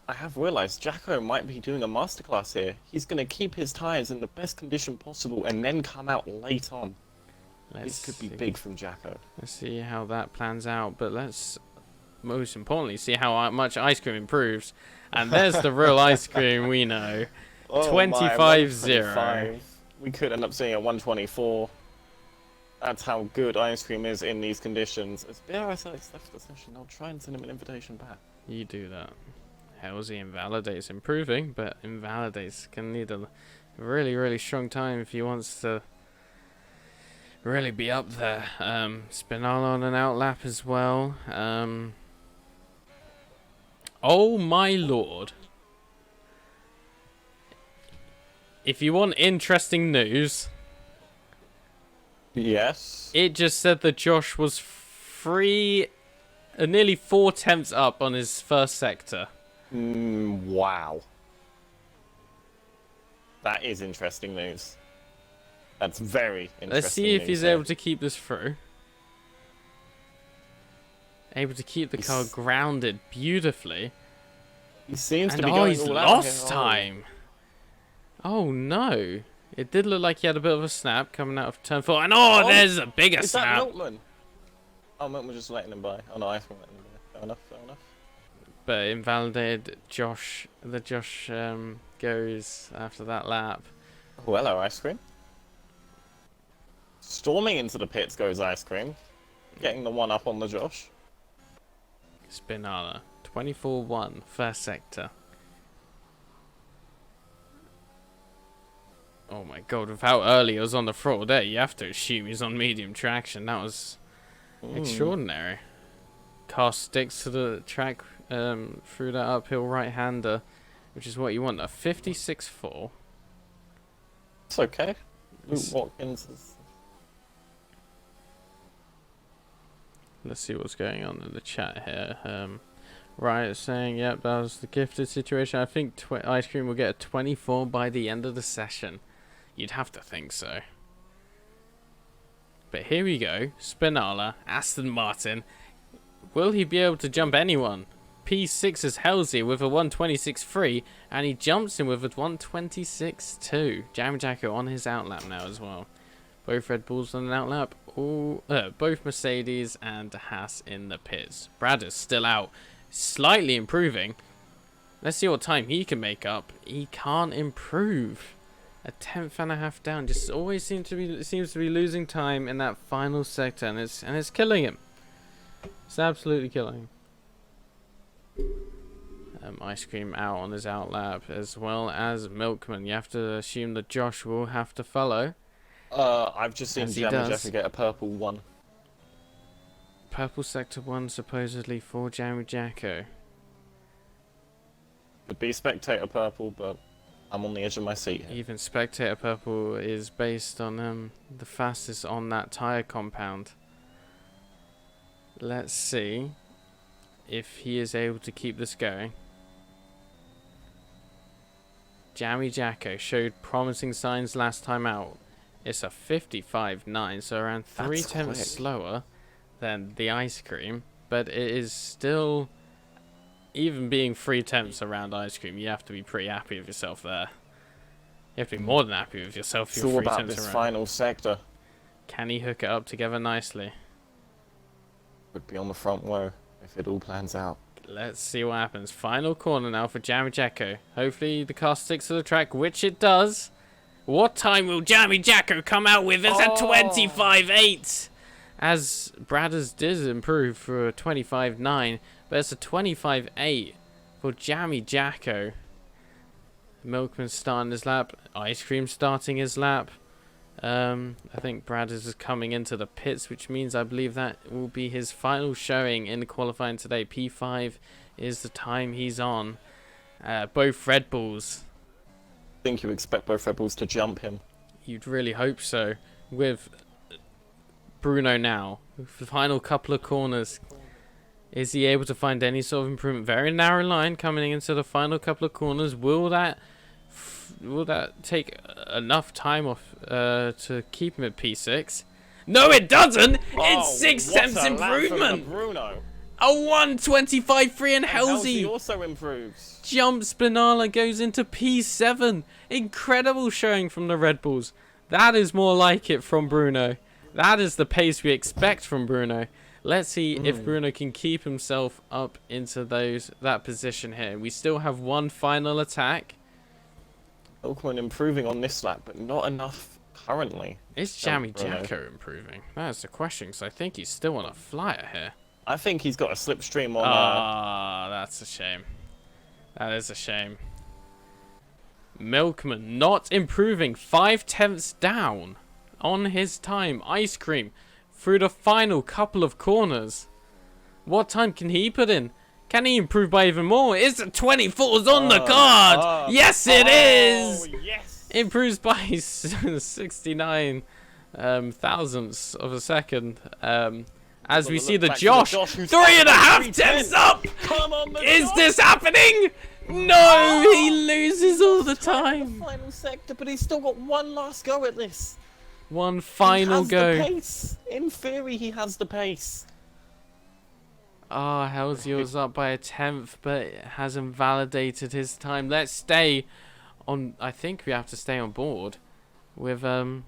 I have realised Jacko might be doing a masterclass here. He's going to keep his tyres in the best condition possible and then come out late on. This could be big from Jacko. Let's see how that plans out. But let's, most importantly, see how much Ice Cream improves. And there's the real Ice Cream we know. 25-0. We could end up seeing a 124. That's how good Ice Cream is in these conditions. As BRSX left the session, I'll try and send him an invitation back. You do that. Halsey Invalidate's improving, but Invalidate's gonna need a really, really strong time if he wants to really be up there. Spinala on an outlap as well. Oh my lord. If you want interesting news, Yes. it just said that Josh was nearly 4 attempts up on his first sector. Wow. That is interesting news. That's very interesting. Let's see if news he's here. able to keep this through. Able to keep the car grounded beautifully. He seems And to be going he's all out lost here. time. Oh no. It did look like he had a bit of a snap coming out of turn 4. And there's a bigger Is that snap. Milkman? Oh, Milkman just letting him by. Oh no, I think letting him by. Fair enough, fair enough. But invalidated Josh. The Josh goes after that lap. Oh, hello, Ice Cream. Storming into the pits goes Ice Cream. Getting the one up on the Josh. Spinala. 24-1. First sector. Oh my god, with how early he was on the throttle there, you have to assume he's on medium traction. That was extraordinary. Car sticks to the track through that uphill right-hander, which is what you want. A 56.4. It's okay. Luke Watkins is... Let's see what's going on in the chat here. Riot saying, yep, that was the gifted situation. I think Ice Cream will get a 24 by the end of the session. You'd have to think so. But here we go. Spinala, Aston Martin. Will he be able to jump anyone? P6 is Halsey with a 126.3, and he jumps in with a 126.2. Jammy Jacko on his outlap now as well. Both Red Bulls on an outlap. Both Mercedes and Haas in the pits. Brad is still out. Slightly improving. Let's see what time he can make up. He can't improve. A 10th.5 down. Just always seems to be losing time in that final sector, and it's killing him. It's absolutely killing him. Ice Cream out on his outlap, as well as Milkman. You have to assume that Josh will have to follow. I've just seen As he Jammy does. Jacko get a purple one. Purple sector 1 supposedly for Jammy Jacko. Would be spectator purple, but I'm on the edge of my seat here. Even spectator purple is based on the fastest on that tire compound. Let's see if he is able to keep this going. Jammy Jacko showed promising signs last time out. It's a 55.9, so around 3 That's tenths quick. slower than the Ice Cream, but it is still, even being 3 tenths around Ice Cream, you have to be pretty happy with yourself there. You have to be more than happy with yourself. It's If you're all 3 about tenths this around. final sector. Can he hook it up together nicely? Would be on the front row if it all plans out. Let's see what happens. Final corner now for Jammy Jacko. Hopefully the car sticks to the track, which it does. What time will Jammy Jacko come out with? It's a 25.8. As Bradders did improve for a 25.9, but it's a 25.8 for Jammy Jacko. Milkman starting his lap. Ice Cream starting his lap. I think Bradders is coming into the pits, which means I believe that will be his final showing in the qualifying today. P5 is the time he's on. Both Red Bulls. I think you expect both Red Bulls to jump him. You'd really hope so. With Bruno now, with the final couple of corners, is he able to find any sort of improvement? Very narrow line coming into the final couple of corners. Will that take enough time off to keep him at P6? No, it doesn't. It's 6 tenths improvement. Bruno. A 125.3 and Halsey Halsey also improves. jumps Spinala, goes into P7. Incredible showing from the Red Bulls. That is more like it from Bruno. That is the pace we expect from Bruno. Let's see if Bruno can keep himself up into that position here. We still have one final attack. Milkman improving on this lap, but not enough currently. Is Jammy Bruno. Jacko improving? That's the question, because I think he's still on a flyer here. I think he's got a slipstream on. Ah, that's a shame. That is a shame. Milkman not improving. 5/10 down on his time. Ice Cream through the final couple of corners. What time can he put in? Can he improve by even more? Is the 24s on the card? Yes, it is! Yes! Improves by 69 thousandths of a second. As we see the Josh, 3.5 tenths up! Come on, Is this happening? No, he loses all the time. Final sector, but he's still got one last go at this. One final he has go. The pace. In theory, he has the pace. Ah, Hell's yours up by a 10th, but it has invalidated his time. Let's stay on. I think we have to stay on board with Milkman,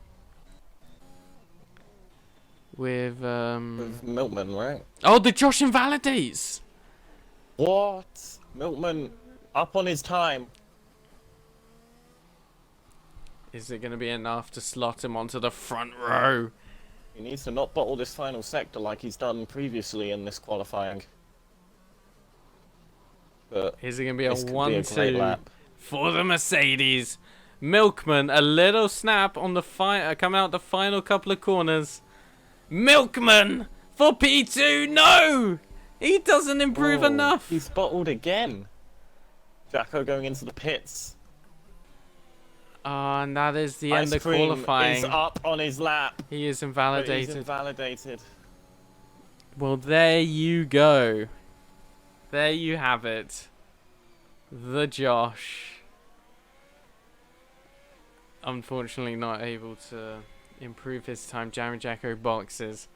right? Oh, the Josh invalidates. What? Milkman up on his time. Is it going to be enough to slot him onto the front row? He needs to not bottle this final sector like he's done previously in this qualifying. But is it going to be a this could be a great 1-2 lap. for the Mercedes? Milkman, a little snap on the coming out the final couple of corners. Milkman for P2. No, he doesn't improve enough. He's bottled again. Jacko going into the pits. And that is the Ice end of Cream qualifying. is up on his lap. He is But invalidated. he's invalidated. Well, there you go. There you have it. The Josh. Unfortunately not able to improve his time. Jammy Jacko boxes.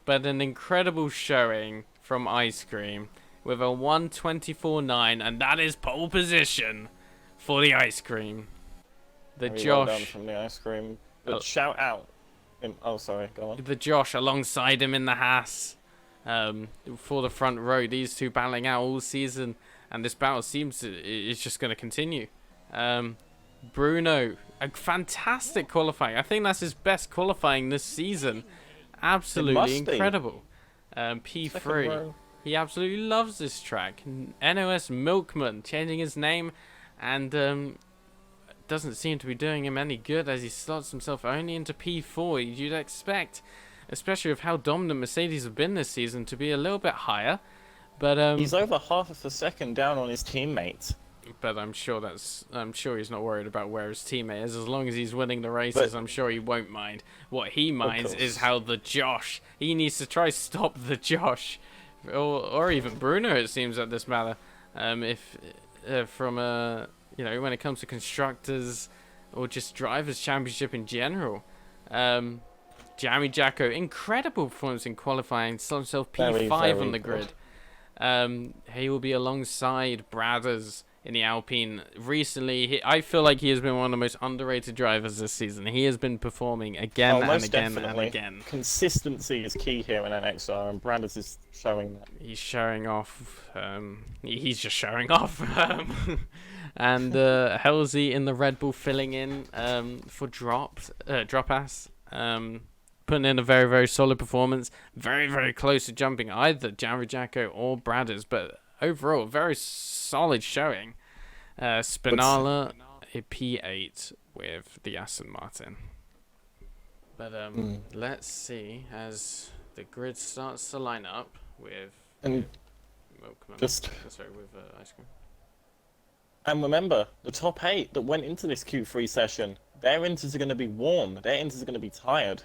But an incredible showing from Ice Cream with a 1:24.9, and that is pole position for the Ice Cream. The Very Josh. well done from the Ice Cream. But shout out. Oh, sorry, go on. The Josh alongside him in the Haas for the front row. These two battling out all season, and this battle seems it's just going to continue. Bruno, a fantastic qualifying. I think that's his best qualifying this season. Absolutely incredible. P3. He absolutely loves this track. NOS Milkman changing his name, and doesn't seem to be doing him any good as he slots himself only into P4. You'd expect, especially with how dominant Mercedes have been this season, to be a little bit higher. But he's over half of a second down on his teammate. But I'm sure he's not worried about where his teammate is. As long as he's winning the races, I'm sure he won't mind. What he minds is how the Josh. He needs to try stop the Josh, or even Bruno. It seems at this matter. When it comes to constructors or just drivers championship in general. Jammy Jacko, incredible performance in qualifying, saw himself P5 on the grid. He will be alongside Bradders in the Alpine. Recently, I feel like he has been one of the most underrated drivers this season. He has been performing again and again and again. Consistency is key here in NXR, and Bradders is showing that. He's showing off. He's just showing off. And Halsey in the Red Bull filling in for Drop-Ass. Putting in a very, very solid performance. Very, very close to jumping either Jammy Jacko or Bradders, but overall, very solid showing. Spinala, a P8 with the Aston Martin. But let's see as the grid starts to line up with And Ice Cream. And remember, the top 8 that went into this Q3 session, their inters are going to be warm. Their inters are going to be tired.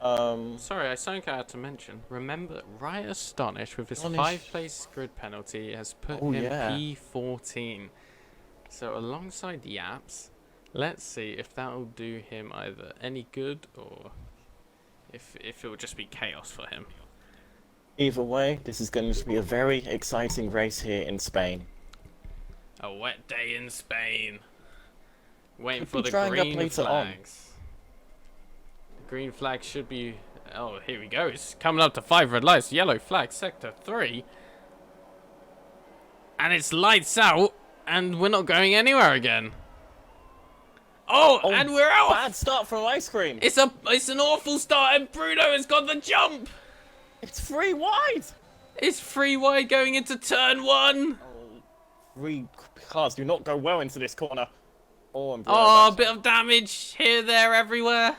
Sorry, something I had to mention. Remember, Riot Astonish with his 5-place grid penalty has put him P14. So alongside the apps, let's see if that will do him either any good or if it will just be chaos for him. Either way, this is going to be a very exciting race here in Spain. A wet day in Spain. Waiting for the green flags. The green flag should be... Oh, here we go. It's coming up to 5 red lights. Yellow flag, sector 3. And it's lights out. And we're not going anywhere again. Oh, and we're out. Bad start from Ice Cream. It's an awful start, and Bruno has got the jump. It's 3 wide. It's 3 wide going into turn 1. three cars do not go well into this corner. Oh, and Oh, a bit of damage here, there, everywhere.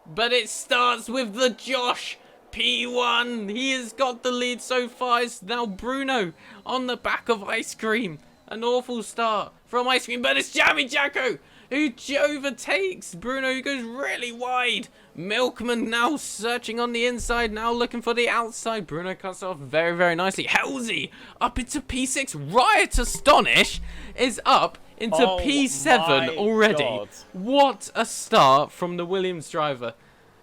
But it starts with the Josh P1. He has got the lead so far. It's now Bruno on the back of Ice Cream. An awful start from Ice Cream, but it's Jammy Jacko who overtakes Bruno, who goes really wide. Milkman now searching on the inside, now looking for the outside. Bruno cuts off very, very nicely. Halsey up into P6. Riot Astonish is up into P7 already. God. What a start from the Williams driver.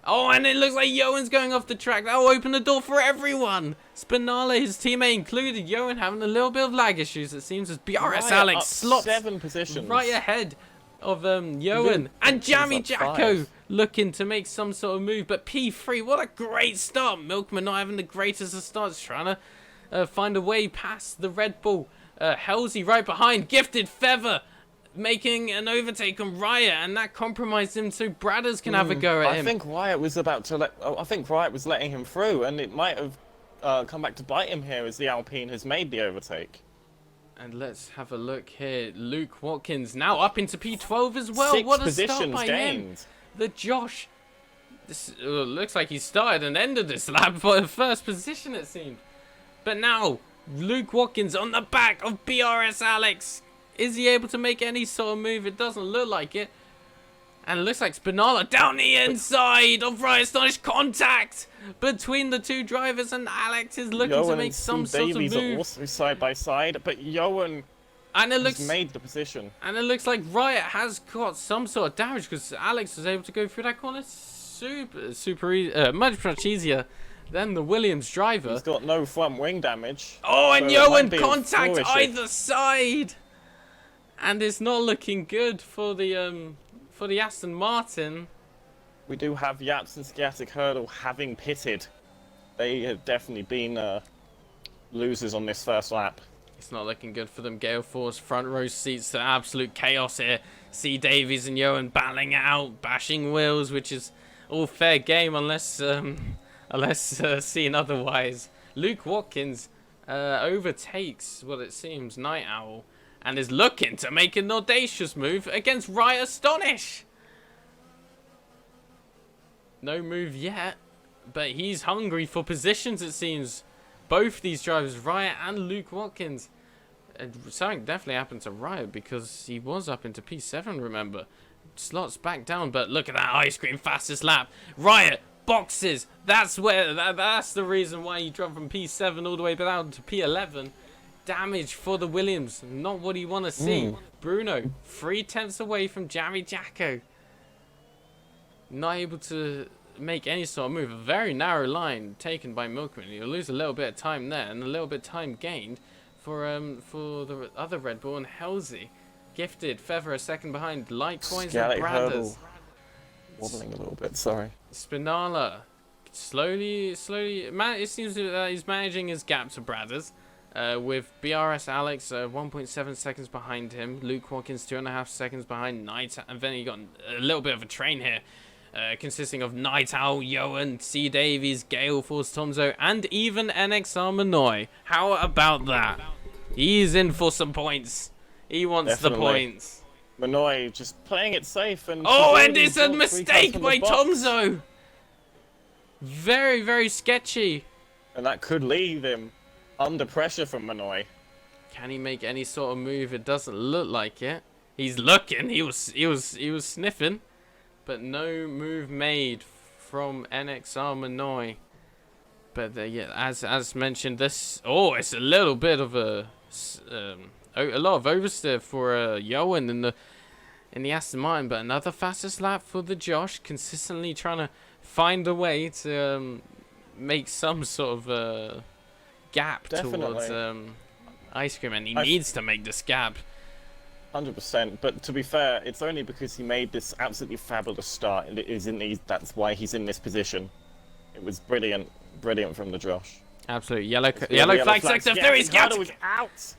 Oh, and it looks like Johan's going off the track. That'll open the door for everyone. Spinala, his teammate included. Johan having a little bit of lag issues, it seems, as BRS Alex slots 7 positions. right ahead of Johan. And Jammy Jacko looking to make some sort of move. But P3, what a great start. Milkman not having the greatest of starts, trying to find a way past the Red Bull. Halsey right behind. Gifted Feather making an overtake on Riot, and that compromised him so Bradders can have a go at him. I think Riot was about to I think Riot was letting him through, and it might have come back to bite him here as the Alpine has made the overtake. And let's have a look here. Luke Watkins now up into P12 as well. 6 what a positions start by gained. him. The Josh. This looks like he started and ended this lap for the first position, it seemed. But now, Luke Watkins on the back of BRS Alex. Is he able to make any sort of move? It doesn't look like it. And it looks like Spinala down the inside of Riot Astonish. Contact between the two drivers, and Alex is looking to make some sort of Davies move. are also side by side, but Johan has made the position. And it looks like Riot has got some sort of damage, because Alex was able to go through that corner much easier than the Williams driver. He's got no front wing damage. Oh, and so Johan contact either side. And it's not looking good for the Aston Martin. We do have Yaps and Sciatic Hurdle having pitted. They have definitely been losers on this first lap. It's not looking good for them. Gale Force front row seats to absolute chaos here. C. Davies and Johan battling it out, bashing wheels, which is all fair game unless seen otherwise. Luke Watkins overtakes what it seems Night Owl, and is looking to make an audacious move against Riot Astonish. No move yet, but he's hungry for positions, it seems. Both these drivers, Riot and Luke Watkins. And something definitely happened to Riot, because he was up into P7, remember. Slots back down, but look at that Ice Cream fastest lap. Riot, boxes. That's the reason why he dropped from P7 all the way down to P11. Damage for the Williams, not what you want to see. Bruno, 3/10 away from Jammy Jacko. Not able to make any sort of move. A very narrow line taken by Milkman. He'll lose a little bit of time there, and a little bit of time gained for the other Red Bull and Halsey. Gifted, Feather a second behind. Litecoins and Bradders. Wobbling a little bit, sorry. Spinala, slowly, it seems that he's managing his gap to Bradders. With BRS Alex 1.7 seconds behind him, Luke Watkins 2.5 seconds behind Night, and then you got a little bit of a train here, consisting of Night Owl, Johan, C. Davies, Gale Force, Tomzo, and even NXR Manoy. How about that? He's in for some points. He wants the points. Manoy just playing it safe, and and it's a mistake by Tomzo. Very, very sketchy. And that could leave him under pressure from Manoy. Can he make any sort of move? It doesn't look like it. He's looking. He was sniffing, but no move made from NXR Manoy. But yeah, as mentioned, this it's a little bit of a lot of oversteer for Johan in the Aston Martin, but another fastest lap for the Josh, consistently trying to find a way to make some sort of gap towards Ice Cream, and he needs to make this gap. 100%, but to be fair, it's only because he made this absolutely fabulous start, and that's why he's in this position. It was brilliant from the Josh. Absolutely. Yellow flag sector. There is Hurdle is out.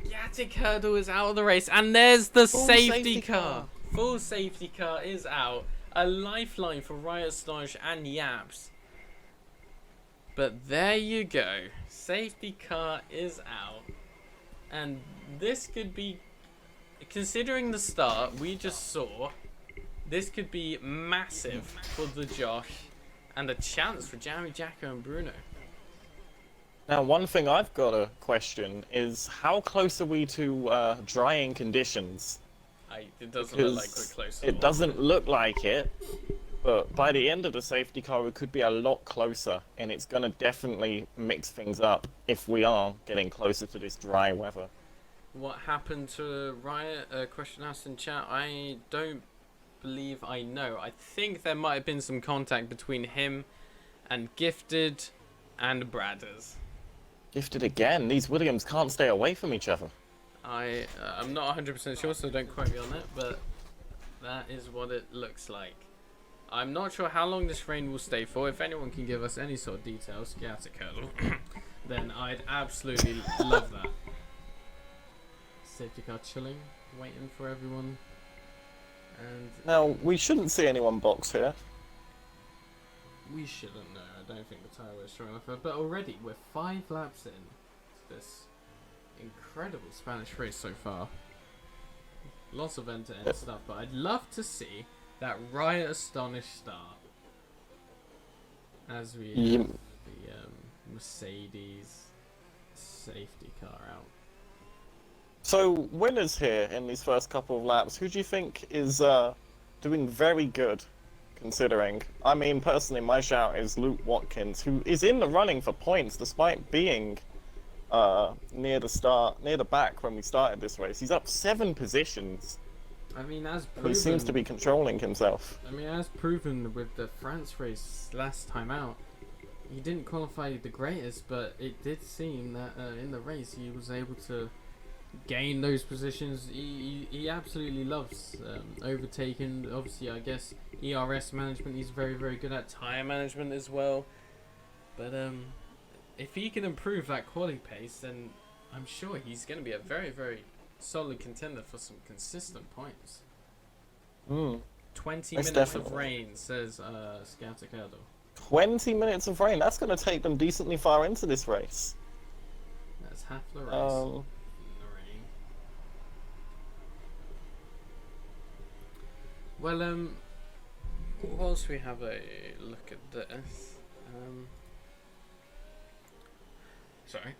Sciatic Hurdle is out of the race, and there's the safety car. Full safety car is out. A lifeline for Riot Astonish and Yaps. But there you go. Safety car is out. And this could be, considering the start we just saw, this could be massive for the Josh and a chance for Jammy, Jacko and Bruno. Now, one thing I've got to question is how close are we to drying conditions? It doesn't look like we're Because close. it doesn't look like it, but by the end of the safety car, we could be a lot closer, and it's going to definitely mix things up if we are getting closer to this dry weather. What happened to Riot? Question asked in chat. I don't believe I know. I think there might have been some contact between him and Gifted and Bradders. Gifted again. These Williams can't stay away from each other. I'm not 100% sure, so don't quote me on it, but that is what it looks like. I'm not sure how long this rain will stay for. If anyone can give us any sort of details, Jacko, then I'd absolutely love that. Safety car chilling, waiting for everyone. And Now, we shouldn't see anyone box here. we shouldn't know. I don't think the tyre was strong enough. But already, we're 5 laps in to this incredible Spanish race so far. Lots of end-to-end stuff, but I'd love to see that Riot Astonished start. As we have the Mercedes safety car out. So, winners here in these first couple of laps, who do you think is doing very good, considering? I mean, personally, my shout is Luke Watkins, who is in the running for points despite being near the back when we started this race. He's up 7 positions. I mean, as He proven, seems to be controlling himself. I mean, as proven with the France race last time out, he didn't qualify the greatest, but it did seem that in the race he was able to gain those positions. He absolutely loves overtaking. Obviously, I guess ERS management he's very, very good at. Tyre management as well. But if he can improve that quality pace, then I'm sure he's going to be a very, very solid contender for some consistent points. 20 Most minutes definitely. of rain, says Scouticado. 20 minutes of rain, that's going to take them decently far into this race. That's half the race. In the rain. Well, whilst we have a look at this, sorry.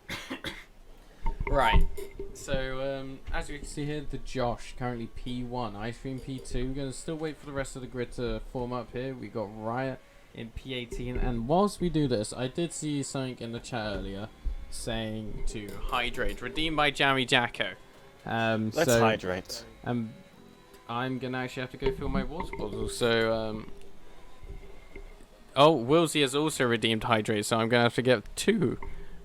Right, so as you can see here, the Josh currently P1, Ice Cream P2. We're going to still wait for the rest of the grid to form up here. We got Riot in P18, and whilst we do this, I did see something in the chat earlier saying to hydrate, redeemed by Jammy Jacko. Let's hydrate. I'm going to actually have to go fill my water bottle, so oh, Wilsey has also redeemed hydrate, so I'm going to have to get 2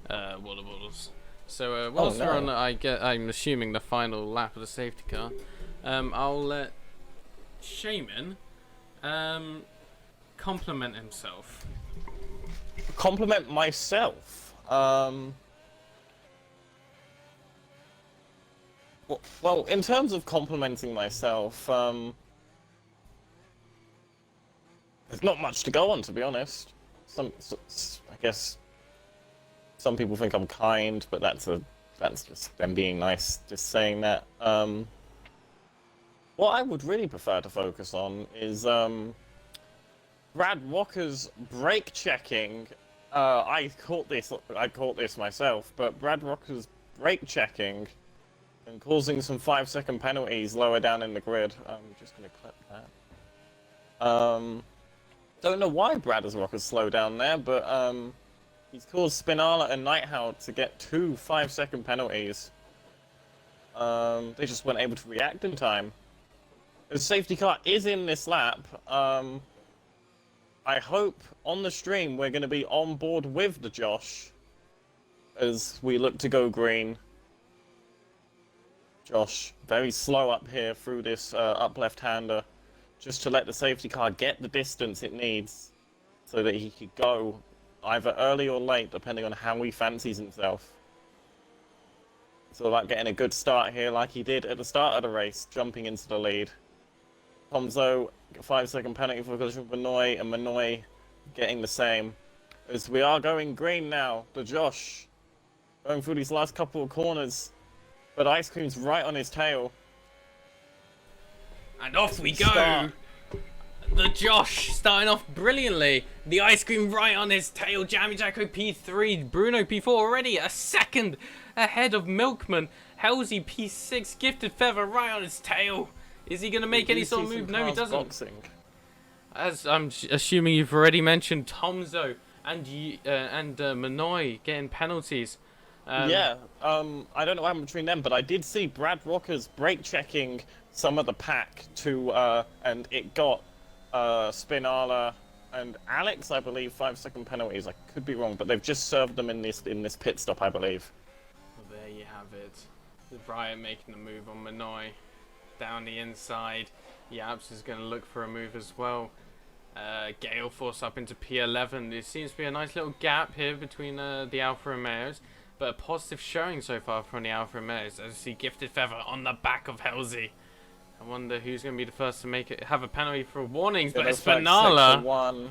water bottles. So whilst we're on, I'm assuming the final lap of the safety car. I'll let Shaman compliment himself. Compliment myself. Well, in terms of complimenting myself, there's not much to go on, to be honest. I guess some people think I'm kind, but that's just them being nice, just saying that. What I would really prefer to focus on is Brad Walker's brake checking. I caught this myself, but Brad Walker's brake checking and causing some 5-second penalties lower down in the grid. I'm just gonna clip that. Don't know why Brad Walker's slowed down there, but he's caused Spinala and Nighthawk to get 2 5-second penalties. They just weren't able to react in time. The safety car is in this lap. I hope on the stream we're going to be on board with the Josh as we look to go green. Josh, very slow up here through this up left-hander, just to let the safety car get the distance it needs so that he could go either early or late, depending on how he fancies himself. It's all about getting a good start here like he did at the start of the race, jumping into the lead. Tomzo, 5-second penalty for collision with Manoy, and Manoy getting the same. As we are going green now, the Josh going through these last couple of corners. But Ice Cream's right on his tail. And off we go. Start. The Josh starting off brilliantly. The Ice Cream right on his tail. Jammy Jacko P3. Bruno P4 already a second ahead of Milkman. Halsey P6. Gifted Feather right on his tail. Is he going to make any sort of move? No, he doesn't. Boxing. As I'm assuming you've already mentioned, Tomzo and Manoy getting penalties. I don't know what happened between them, but I did see Brad Rockers brake checking some of the pack to, and it got Spinala and Alex, I believe, 5-second penalties. I could be wrong, but they've just served them in this pit stop, I believe. Well, there you have it. Brian making the move on Manoy down the inside. Yaps is going to look for a move as well. Gale force up into P11. There seems to be a nice little gap here between the Alfa Romeos, but a positive showing so far from the Alfa Romeos. As you see Gifted Feather on the back of Halsey. I wonder who's going to be the first to make it have a penalty for warnings, but it's Spinala,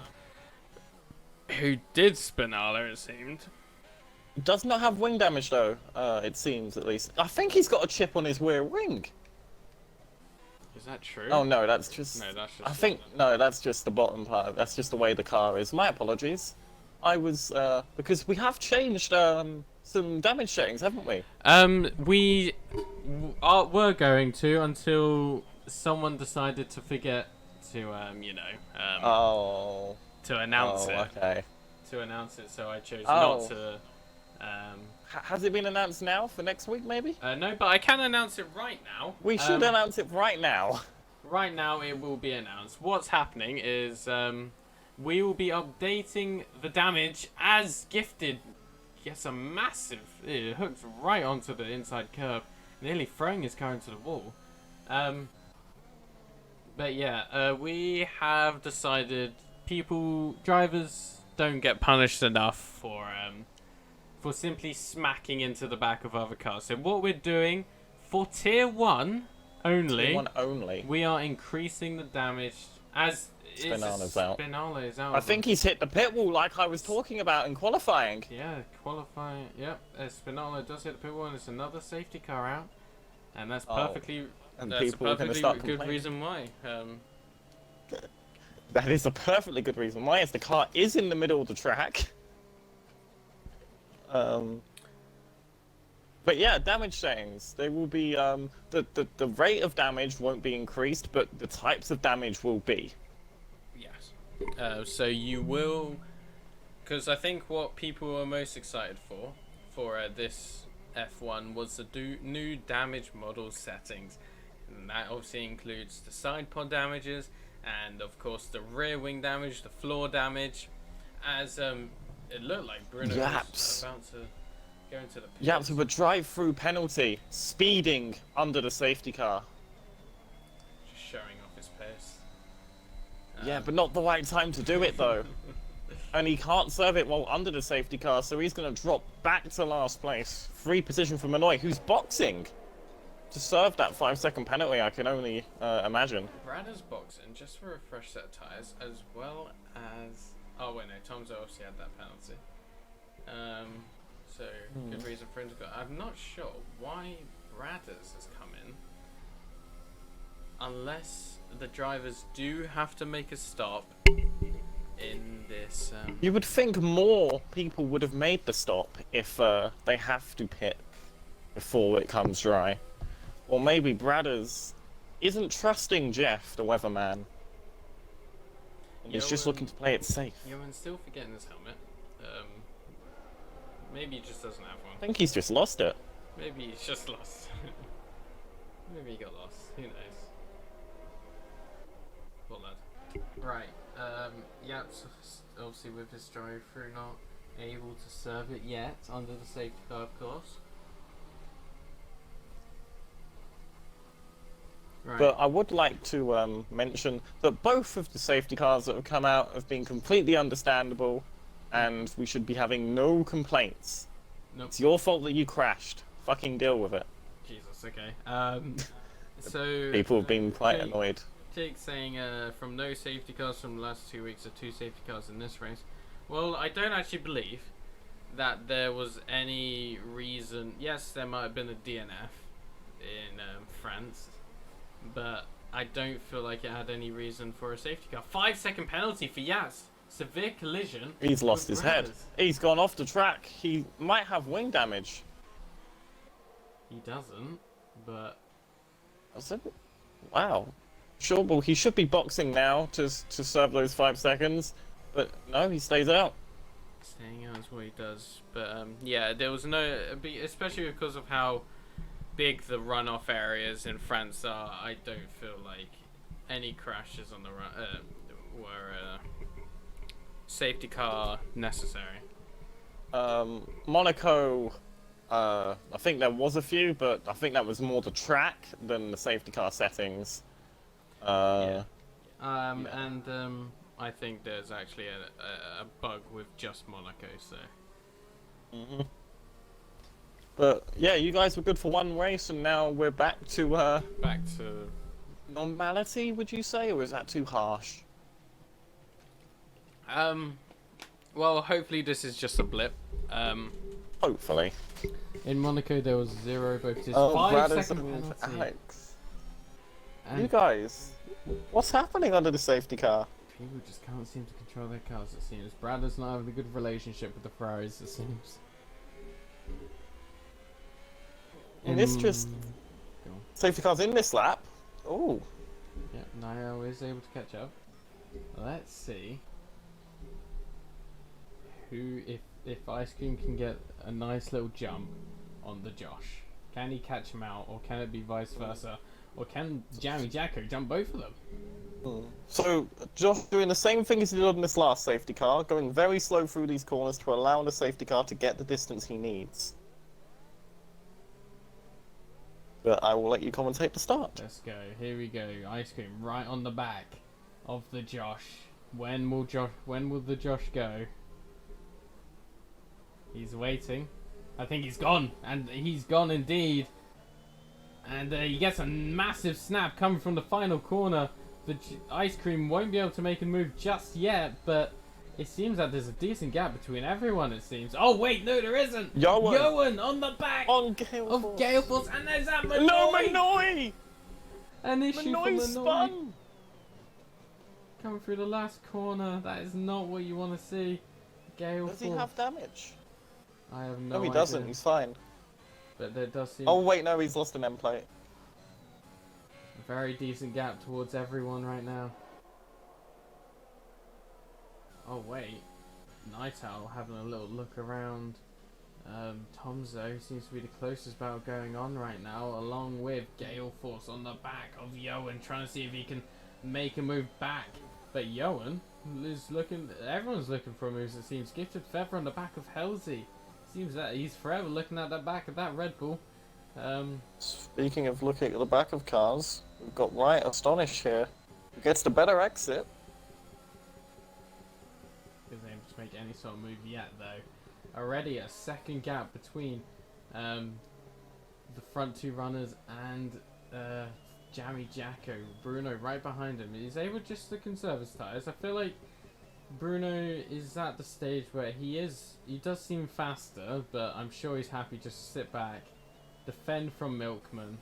who did Spinala, it seemed. Does not have wing damage though, it seems at least. I think he's got a chip on his rear wing. Is that true? Oh no, that's just... No, that's just... I think... No, that's just the bottom part. That's just the way the car is. My apologies. I was... because we have changed some damage settings, haven't we? We were going to until someone decided to forget to, to announce it. Okay. To announce it, so I chose not to... Has it been announced now for next week, maybe? No, but I can announce it right now. We should announce it right now. Right now, it will be announced. What's happening is we will be updating the damage as Gifted gets a massive... It hooks right onto the inside curb, nearly throwing his car into the wall. But yeah, we have decided drivers don't get punished enough for simply smacking into the back of other cars. So what we're doing for Tier 1 only, we are increasing the damage as Spinala's out. Spinala is out. I think he's hit the pit wall like I was talking about in qualifying. Yeah, qualifying. Yep, Spinala does hit the pit wall, and it's another safety car out, and that's perfectly. And that's people a are going to perfectly start good complaining. reason why. That is a perfectly good reason why, as the car is in the middle of the track. But yeah, damage settings. They will be the rate of damage won't be increased, but the types of damage will be. Yes. So you will, because I think what people were most excited for this F1 was the new damage model settings, and that obviously includes the side pod damages and of course the rear wing damage, the floor damage. As it looked like Bruno was about to go into the pits. Yaps with a drive-through penalty, speeding under the safety car. Just showing off his pace. Yeah, but not the right time to do it though. And he can't serve it while under the safety car, so he's going to drop back to last place. Free position for Manoy, who's boxing to serve that 5-second penalty, I can only imagine. Brad is boxing just for a fresh set of tyres, as well as... Oh wait, no, Tom's obviously had that penalty. So, good reason for him to go. I'm not sure why Bradders has come in. Unless the drivers do have to make a stop in this... You would think more people would have made the stop if they have to pit before it comes dry. Or maybe Bradders isn't trusting Jeff, the weatherman. He's just looking to play it safe. Yoan's still forgetting his helmet. Maybe he just doesn't have one. I think he's just lost it. Maybe he's just lost. Maybe he got lost. Who knows? Poor lad. Right. Yaps obviously with his drive-through not able to serve it yet under the safety car, of course. Right. But I would like to mention that both of the safety cars that have come out have been completely understandable, and we should be having no complaints. Nope. It's your fault that you crashed. Fucking deal with it. Jesus, okay. So... People have been quite annoyed. Jake saying from no safety cars from the last 2 weeks to 2 safety cars in this race. Well, I don't actually believe that there was any reason... Yes, there might have been a DNF, in France, but I don't feel like it had any reason for a safety car. 5-second penalty for Yas. Severe collision. He's lost with his head. Brothers. He's gone off the track. He might have wing damage. He doesn't, but Wow. Sure, well, he should be boxing now to serve those 5 seconds, but no, he stays out. staying out is what he does. But yeah, there was no, especially because of how big the runoff areas in France are. I don't feel like any crashes on the run were safety car necessary. Monaco, I think there was a few, but I think that was more the track than the safety car settings. Yeah. And I think there's actually a bug with just Monaco, so. But yeah, you guys were good for one race, and now we're back to Back to. normality, would you say, or is that too harsh? Well, hopefully this is just a blip. Hopefully. In Monaco there was 0 boxes. Oh, 5-second Bradders and penalty. Alex. And You guys, what's happening under the safety car? people just can't seem to control their cars, it seems. Brad's not having a good relationship with the Ferraris, it seems. And it's just Go on. safety cars in this lap. Oh, Yeah, Niall is able to catch up. Let's see who, if Ice Cream can get a nice little jump on the Josh. Can he catch him out, or can it be vice versa? Or can Jammy Jacko jump both of them? so Josh doing the same thing as he did on this last safety car, going very slow through these corners to allow the safety car to get the distance he needs. But I will let you commentate the start. Let's go. Here we go. Ice Cream right on the back of the Josh. When will the Josh go? He's waiting. I think he's gone, and he's gone indeed. And he gets a massive snap coming from the final corner. The Ice Cream won't be able to make a move just yet, but it seems that there's a decent gap between everyone, it seems. Oh, wait, no, there isn't. Yoan on the back on Gale of Force. Gale Force, and there's that Manoy. No, Manoy! An issue for Manoy Manoy. spun! Coming through the last corner. That is not what you want to see. Gale Does he Force. have damage? I have no No, he idea. doesn't. He's fine. But there does seem Oh, wait, no, he's lost an end plate. a very decent gap towards everyone right now. Oh wait, Night Owl having a little look around. Tomzo seems to be the closest battle going on right now, along with Gale Force on the back of Yoan, trying to see if he can make a move back. But Yoan is looking, everyone's looking for moves, it seems. Gifted Feather on the back of Halsey. Seems that he's forever looking at the back of that Red Bull. Speaking of looking at the back of cars, we've got Riot Astonish here. Who gets the better exit. Isn't able to make any sort of move yet, though. Already a second gap between the front two runners and Jammy Jacko. Bruno right behind him. He's able just to conserve his tyres. I feel like Bruno is at the stage where he does seem faster, but I'm sure he's happy just to sit back, defend from Milkman,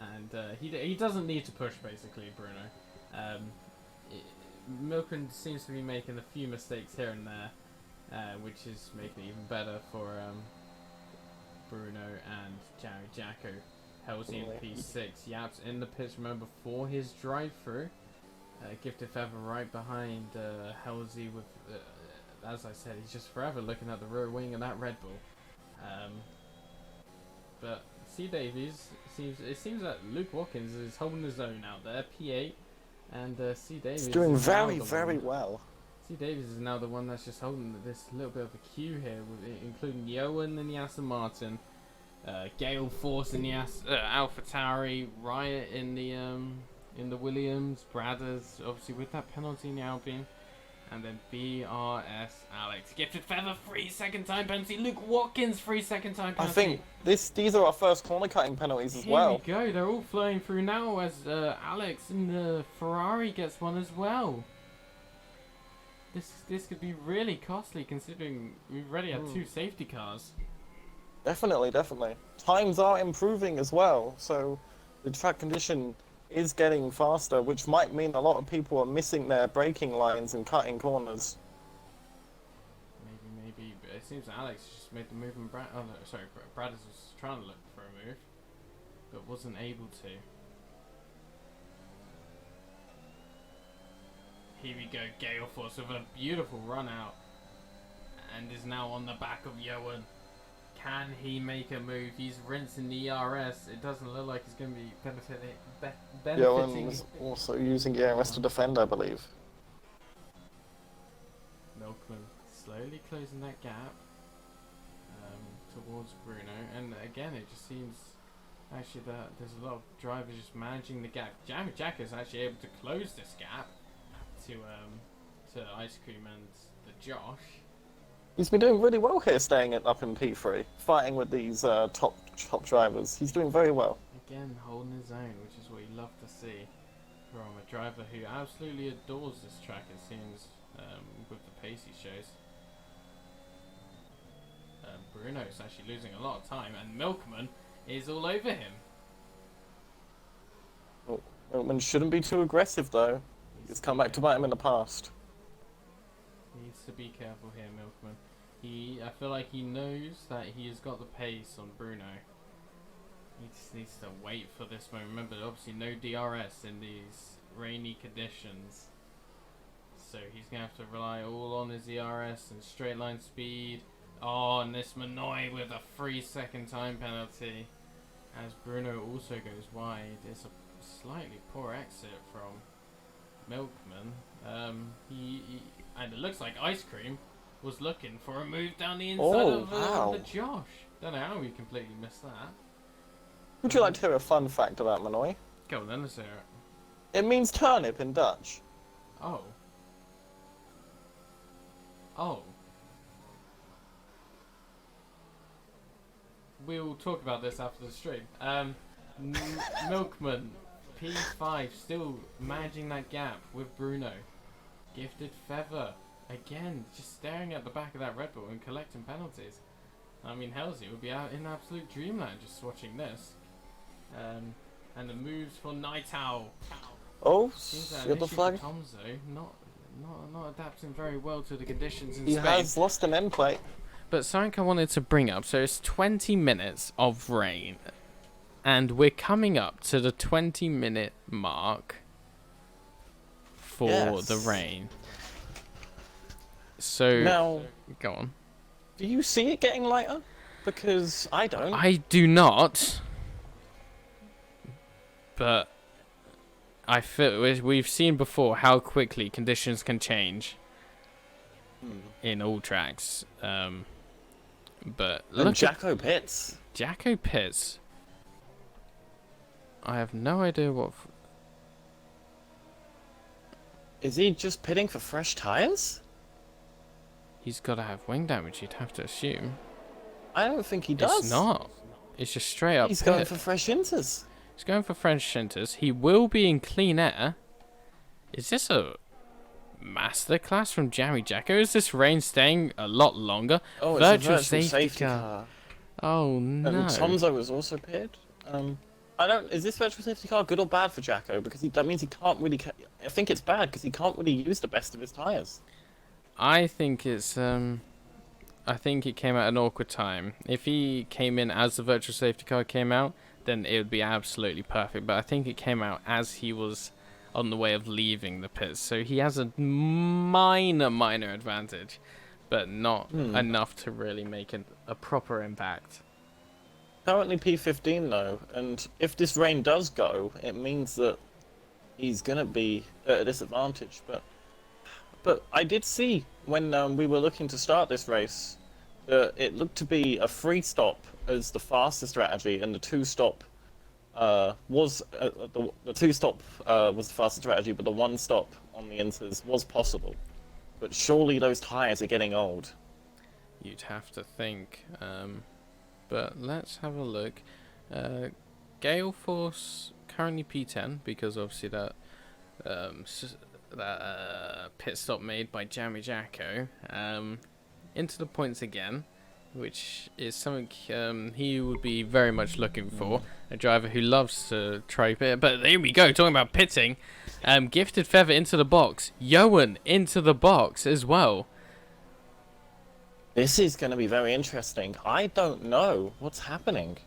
and he doesn't need to push, basically, Bruno. Milkman seems to be making a few mistakes here and there, which is making it even better for Bruno and Jammy Jacko. Halsey in P6. Yaps in the pits, remember, for his drive-through. Gifted Feather right behind Halsey with, as I said, he's just forever looking at the rear wing of that Red Bull. But C. Davies, it seems that Luke Watkins is holding his own out there, P8, and C. Davies He's doing is now very, the very one. well. C. Davies is now the one that's just holding this little bit of a queue here, with including Yoan and the Aston Martin, Gale Force in the AlphaTauri, Riot in the Williams, Brothers obviously with that penalty in the Alpine, and then BRS Alex. Gifted Feather 3-second time penalty. Luke Watkins 3-second time penalty. I think these are our first corner cutting penalties as well. Here we go. They're all flowing through now as Alex in the Ferrari gets one as well. This could be really costly considering we've already had two safety cars. Definitely, definitely. Times are improving as well, so the track condition is getting faster, which might mean a lot of people are missing their braking lines and cutting corners. Maybe, but it seems Alex just made the move and Brad. Oh no, sorry, Brad was trying to look for a move, but wasn't able to. Here we go, Gale Force with a beautiful run out, and is now on the back of Yoan. Can he make a move? He's rinsing the ERS. It doesn't look like he's going to be benefiting. Johan was also using ERS to defend, I believe. Milkman slowly closing that gap towards Bruno, and again it just seems actually that there's a lot of drivers just managing the gap. Jacko is actually able to close this gap to Ice Cream and the Josh. He's been doing really well here, staying up in P3, fighting with these top drivers. He's doing very well. Again, holding his own, which is what you love to see from a driver who absolutely adores this track, it seems, with the pace he shows. Bruno's actually losing a lot of time, and Milkman is all over him. Oh, Milkman shouldn't be too aggressive, though. It's come back to bite him in the past. Needs to be careful here, Milkman. I feel like he knows that he has got the pace on Bruno. He just needs to wait for this moment. Remember, obviously no DRS in these rainy conditions. So he's going to have to rely all on his ERS and straight line speed. Oh, and this Manoy with a 3-second time penalty. As Bruno also goes wide. It's a slightly poor exit from Milkman. And it looks like Ice Cream was looking for a move down the inside of the Josh. Don't know how we completely missed that. Would you like to hear a fun fact about Manoy? Go on then, let's hear it. It means turnip in Dutch. Oh. Oh. We'll talk about this after the stream. Milkman, P5, still managing that gap with Bruno. Gifted Feather, again, just staring at the back of that Red Bull and collecting penalties. I mean, Halsey would be out in absolute dreamland just watching this. And the moves for Night Owl. Oh, the flag. Tomzo, not adapting very well to the conditions in He Spain. has lost an end plate. But something I wanted to bring up, so it's 20 minutes of rain, and we're coming up to the 20-minute mark for the rain. So, now, go on. Do you see it getting lighter? Because I don't. I do not, but I feel we've seen before how quickly conditions can change in all tracks. But look, Jacko pits. Jacko pits. I have no idea what. Is he just pitting for fresh tires? He's got to have wing damage. You'd have to assume. I don't think he does. It's not. It's just straight up. He's pit. going for fresh inters. He's going for French centers. He will be in clean air. Is this a masterclass from Jammy Jacko? Is this rain staying a lot longer? Oh, it's a virtual safety car. Oh no. And Tomzo was also pitted. Is this virtual safety car good or bad for Jacko? Because that means he can't really. I think it's bad because he can't really use the best of his tires. I think it's. I think it came at an awkward time. If he came in as the virtual safety car came out, then it would be absolutely perfect. But I think it came out as he was on the way of leaving the pits, so he has a minor advantage, but not enough to really make a proper impact. Currently P15 though, and if this rain does go, it means that he's gonna be at a disadvantage. But I did see when we were looking to start this race, it looked to be a free stop as the fastest strategy, and the two stop was the two stop was the fastest strategy, but the one stop on the inters was possible. But surely those tires are getting old. You'd have to think. But let's have a look. Gale Force currently P10 because obviously that pit stop made by Jammy Jacko. Into the points again. which is something he would be very much looking for. A driver who loves to try pit. But here we go, talking about pitting. Gifted Feather into the box. Yoan into the box as well. This is going to be very interesting. I don't know what's happening.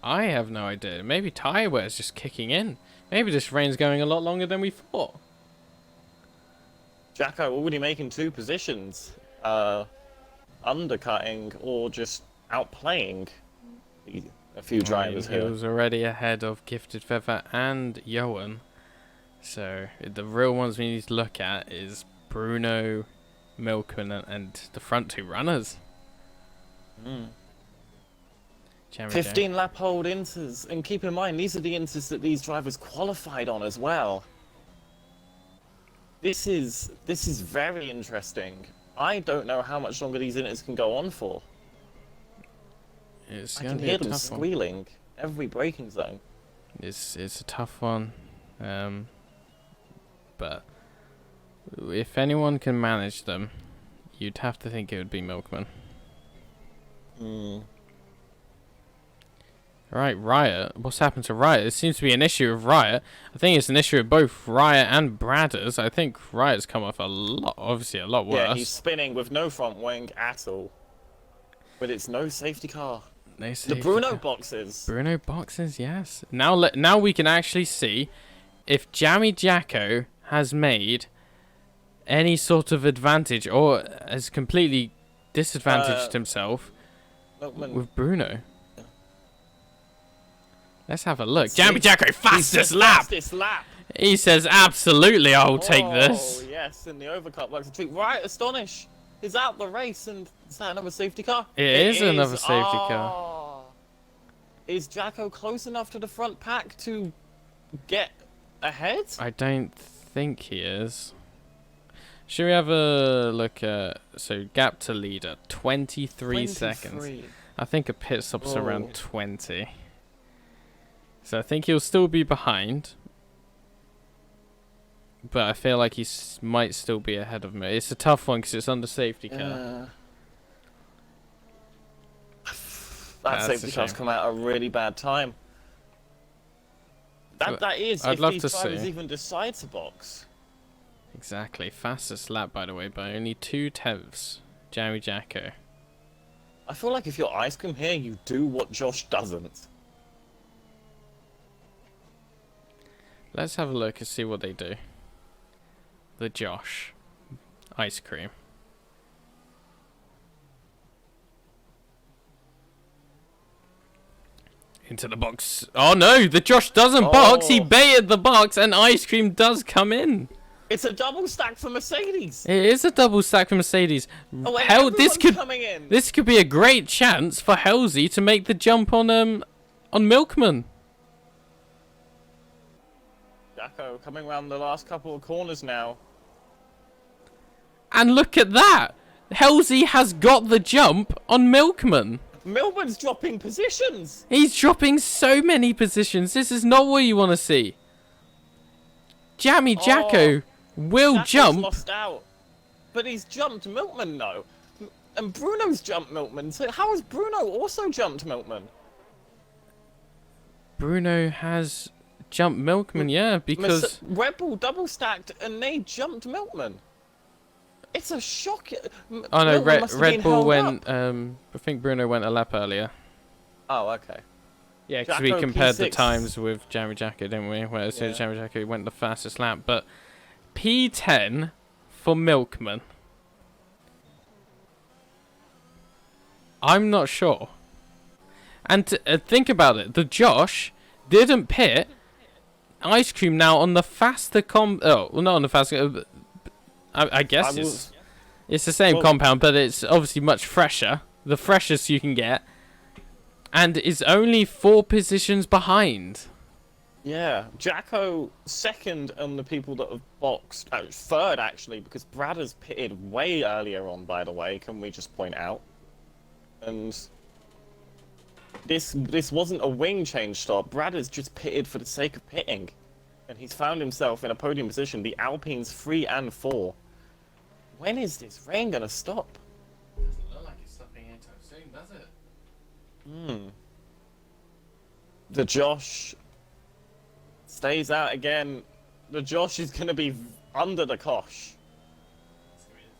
I have no idea. Maybe tyre wear is just kicking in. Maybe this rain's going a lot longer than we thought. Jacko already making 2 positions. Undercutting or just outplaying a few drivers He here. was already ahead of Gifted Feather and Yoan. So the real ones we need to look at is Bruno, Milkman, and the front 2 runners. 15 lap hold inters, and keep in mind these are the inters that these drivers qualified on as well. This is very interesting. I don't know how much longer these inters can go on for. It's I gonna can be hear a them tough one. squealing every braking zone. It's a tough one. But if anyone can manage them, you'd have to think it would be Milkman. Right, Riot. What's happened to Riot? It seems to be an issue of Riot. I think it's an issue of both Riot and Bradders. I think Riot's come off a lot, obviously a lot worse. Yeah, he's spinning with no front wing at all. But it's no safety car. The Bruno boxes. Bruno boxes, yes. Now we can actually see if Jammy Jacko has made any sort of advantage or has completely disadvantaged himself with Bruno. Let's have a look. Jammy Jacko, fastest lap! Fastest lap! He says, absolutely, I'll take this. Oh, yes, and the overcut works a treat. Right, Astonish is out the race, and is that another safety car? It is another safety car. Is Jacko close enough to the front pack to get ahead? I don't think he is. Should we have a look at... So, gap to leader, 23 seconds. I think a pit stop's around 20. So I think he'll still be behind. But I feel like he might still be ahead of me. It's a tough one because it's under safety car. That safety car's come out at a really bad time. That is, I'd if love these to drivers see. even decide to box. Exactly. Fastest lap, by the way, by only 2/10. Jammy Jacko. I feel like if you're Ice Cream here, you do what Josh doesn't. Let's have a look and see what they do. The Josh. Ice Cream. Into the box. Oh no, the Josh doesn't box. He baited the box and Ice Cream does come in. It's a double stack for Mercedes. It is a double stack for Mercedes. Oh, Hell, this could coming in. this could be a great chance for Halsey to make the jump on Milkman. Jacko coming around the last couple of corners now. And look at that. Halsey has got the jump on Milkman. Milkman's dropping positions. He's dropping so many positions. This is not what you want to see. Jammy Jacko will Jacko's jump. Lost out, but he's jumped Milkman though, and Bruno's jumped Milkman. So how has Bruno also jumped Milkman? Bruno has jumped Milkman, yeah, because Red Bull double stacked and they jumped Milkman. It's a shock. oh no, Milkman must have Red been Bull held went. up. I think Bruno went a lap earlier. Oh, okay. Yeah, because we Jacko compared the P6. times with Jammy Jacko, didn't we? Where as soon as Jammy Jacko went the fastest lap, but P10 for Milkman. I'm not sure. And think about it. The Josh didn't pit. Ice Cream now on the faster oh, well, not on the faster. I guess it's the same compound, but it's obviously much fresher. The freshest you can get. And is only 4 positions behind. Yeah, Jacko second on the people that have boxed. Third, actually, because Brad has pitted way earlier on, by the way, can we just point out. And this wasn't a wing change stop. Brad has just pitted for the sake of pitting. And he's found himself in a podium position, the Alpines 3 and 4. When is this rain going to stop? Doesn't look like it's stopping anytime soon, does The Josh stays out again. The Josh is going to be under the Kosh.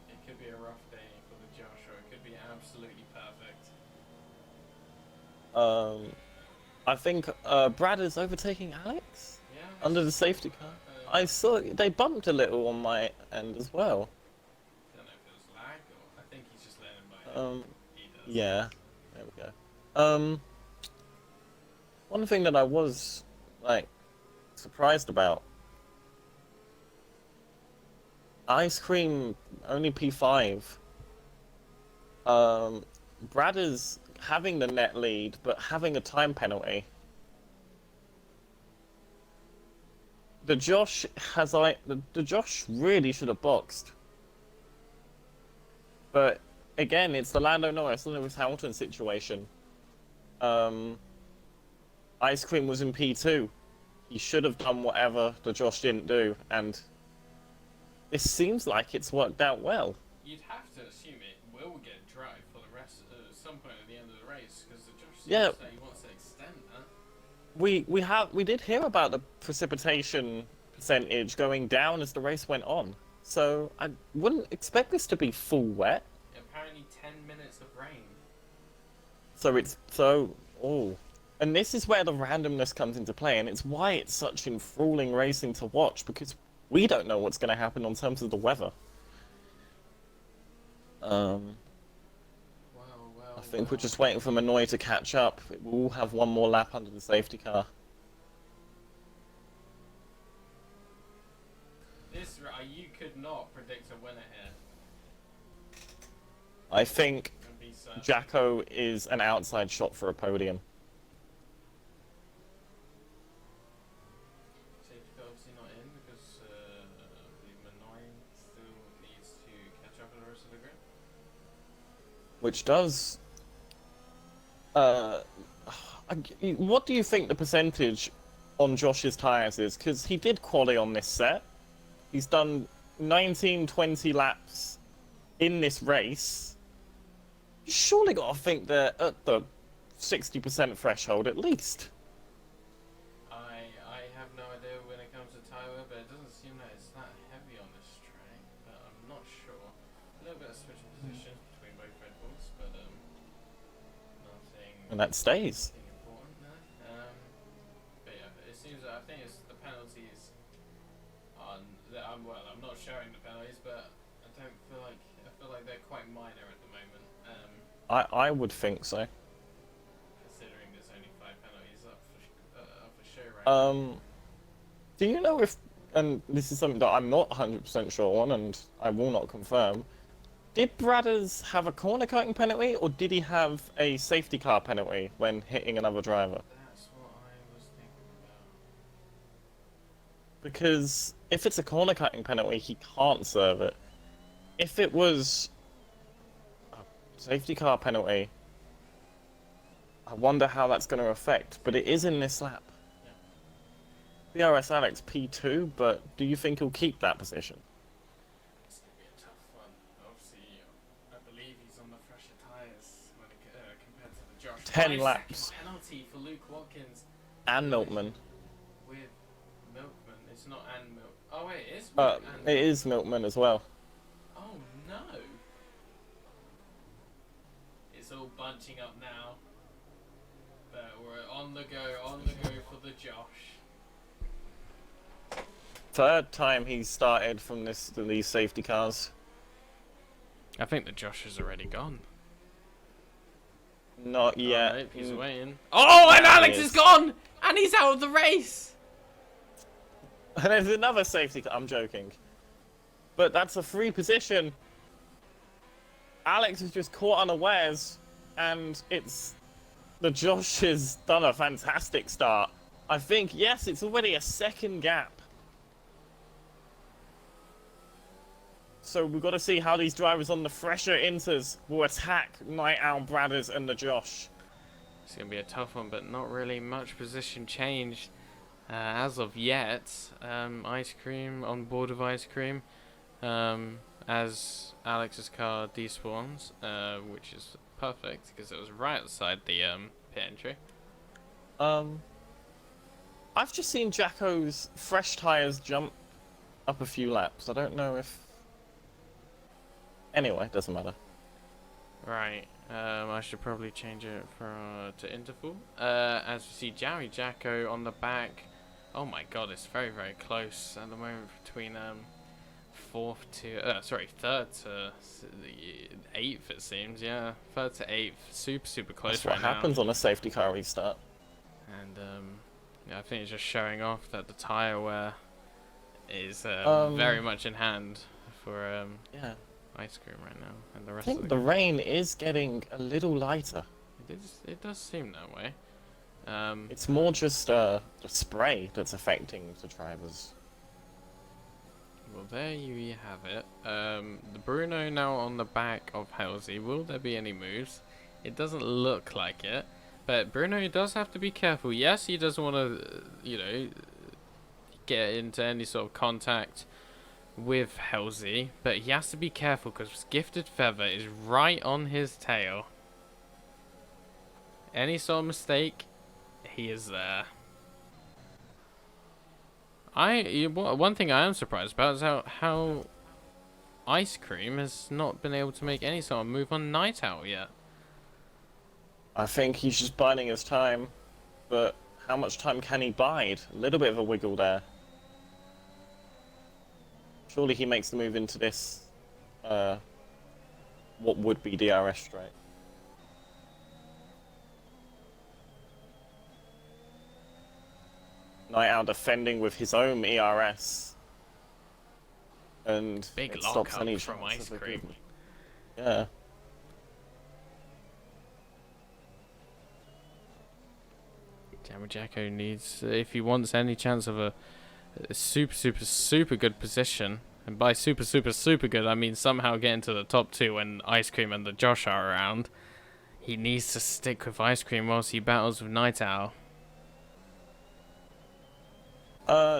It could be a rough day for the Josh, or it could be absolutely perfect. I think Brad is overtaking Alex Yeah. under the safety car. I saw they bumped a little on my end as well. I don't know if it was lag or I think he's just letting him by. He does. Yeah, there we go. One thing that I was like surprised about. Ice Cream only P5. Brad is having the net lead, but having a time penalty. The Josh has the Josh really should have boxed. But again, it's the Lando Norris, Lewis Hamilton situation. Ice Cream was in P2. He should have done whatever the Josh didn't do, and it seems like it's worked out well. You'd have to assume it will get dry for the rest at some point at the end of the race, because the Josh seems Yeah. to say he wants to extend that. We did hear about the precipitation percentage going down as the race went on, so I wouldn't expect this to be full wet. Apparently 10 minutes of rain. And this is where the randomness comes into play, and it's why it's such enthralling racing to watch, because we don't know what's going to happen in terms of the weather. I think we're just waiting for Manoy to catch up. We'll have one more lap under the safety car. You could not predict a winner here. I think And be certain. Jacko is an outside shot for a podium. Safety car obviously not in because I believe Manoy still needs to catch up with the rest of the grid. Which does... what do you think the percentage on Josh's tyres is? Because he did quali on this set. He's done 19-20 laps in this race. You surely got to think they're at the 60% threshold at least. I have no idea when it comes to tyre, but it doesn't seem like it's that heavy on this track, but I'm not sure. A little bit of switching positions between both Red Bulls, but nothing. And that stays. Nothing important there. But yeah, it seems I think it's the penalties on that I'm not showing the penalties, but I feel like they're quite minor at the moment. I would think so. Considering there's only 5 penalties up for show right Do you know if, and this is something that I'm not 100% sure on, and I will not confirm, did Bradders have a corner cutting penalty, or did he have a safety car penalty when hitting another driver? That's what I was thinking about. Because if it's a corner cutting penalty, he can't serve it. If it was a safety car penalty, I wonder how that's going to affect, but it is in this lap. BRS Alex P2, but do you think he'll keep that position? It's going to be a tough one. Obviously, I believe he's on the fresher tyres when compared to the Josh. 10 5 laps. second penalty for Luke Watkins And Milkman. with Milkman. It's not and Milk. Oh wait, it is Milk and It is Milkman as well. Oh no! It's all bunching up now. But we're on the go for the Josh. Third time he's started from these safety cars. I think the Josh has already gone. Not yet. Oh, nope, he's waiting. Oh, and Alex is. is gone! And he's out of the race! And there's another safety car. I'm joking. But that's a free position. Alex is just caught unawares, and the Josh has done a fantastic start. I think, yes, it's already a second gap. So we've got to see how these drivers on the fresher inters will attack Night Owl Bradders and the Josh. It's going to be a tough one, but not really much position change as of yet. Ice Cream on board of Ice Cream as Alex's car despawns, which is perfect because it was right outside the pit entry. I've just seen Jacko's fresh tyres jump up a few laps. I don't know if... Anyway, doesn't matter. Right, I should probably change it to interval. As you see, Jacko on the back. Oh my god, it's very, very close at the moment between third to eighth, it seems. Yeah, third to eighth, super close. That's what happens on a safety car restart. And yeah, I think it's just showing off that the tyre wear is very much in hand for yeah. Ice Cream right now, and the rest I of think the rain is getting a little lighter. It does seem that way. It's more just the spray that's affecting the drivers. Well, there you have it. The Bruno now on the back of Halsey. Will there be any moves? It doesn't look like it, but Bruno does have to be careful. Yes, he doesn't want to, you know, get into any sort of contact with Halsey, but he has to be careful because Gifted Feather is right on his tail. Any sort of mistake, he is there. One thing I am surprised about is how Ice Cream has not been able to make any sort of move on Night Owl yet. I think he's just biding his time, but how much time can he bide? A little bit of a wiggle there. Surely he makes the move into this, what would be DRS straight. Night Owl defending with his own ERS. And Big it lock stops up any from chance Ice of a Cream. good- Yeah. Jacko needs, if he wants any chance of a super good position, and by super good I mean somehow getting to the top two when Ice Cream and the Josh are around, he needs to stick with Ice Cream whilst he battles with Night Owl.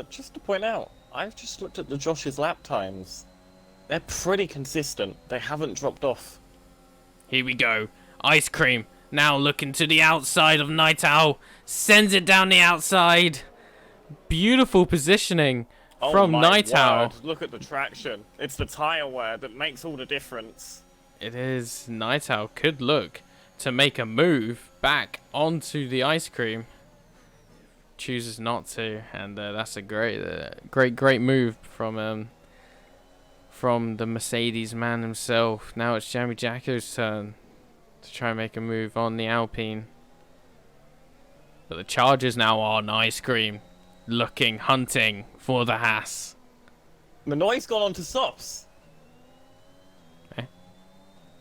Just to point out, I've just looked at the Josh's lap times. They're pretty consistent. They haven't dropped off. Here we go. Ice Cream now looking to the outside of Night Owl, sends it down the outside. Beautiful positioning from my Night Owl. word, look at the traction. It's the tyre wear that makes all the difference. It is. Night Owl could look to make a move back onto the Ice Cream. Chooses not to, and that's a great move from the Mercedes man himself. Now it's Jammy Jacko's turn to try and make a move on the Alpine. But the Chargers now on Ice Cream, hunting for the Haas. Manoy's gone on to softs. Eh?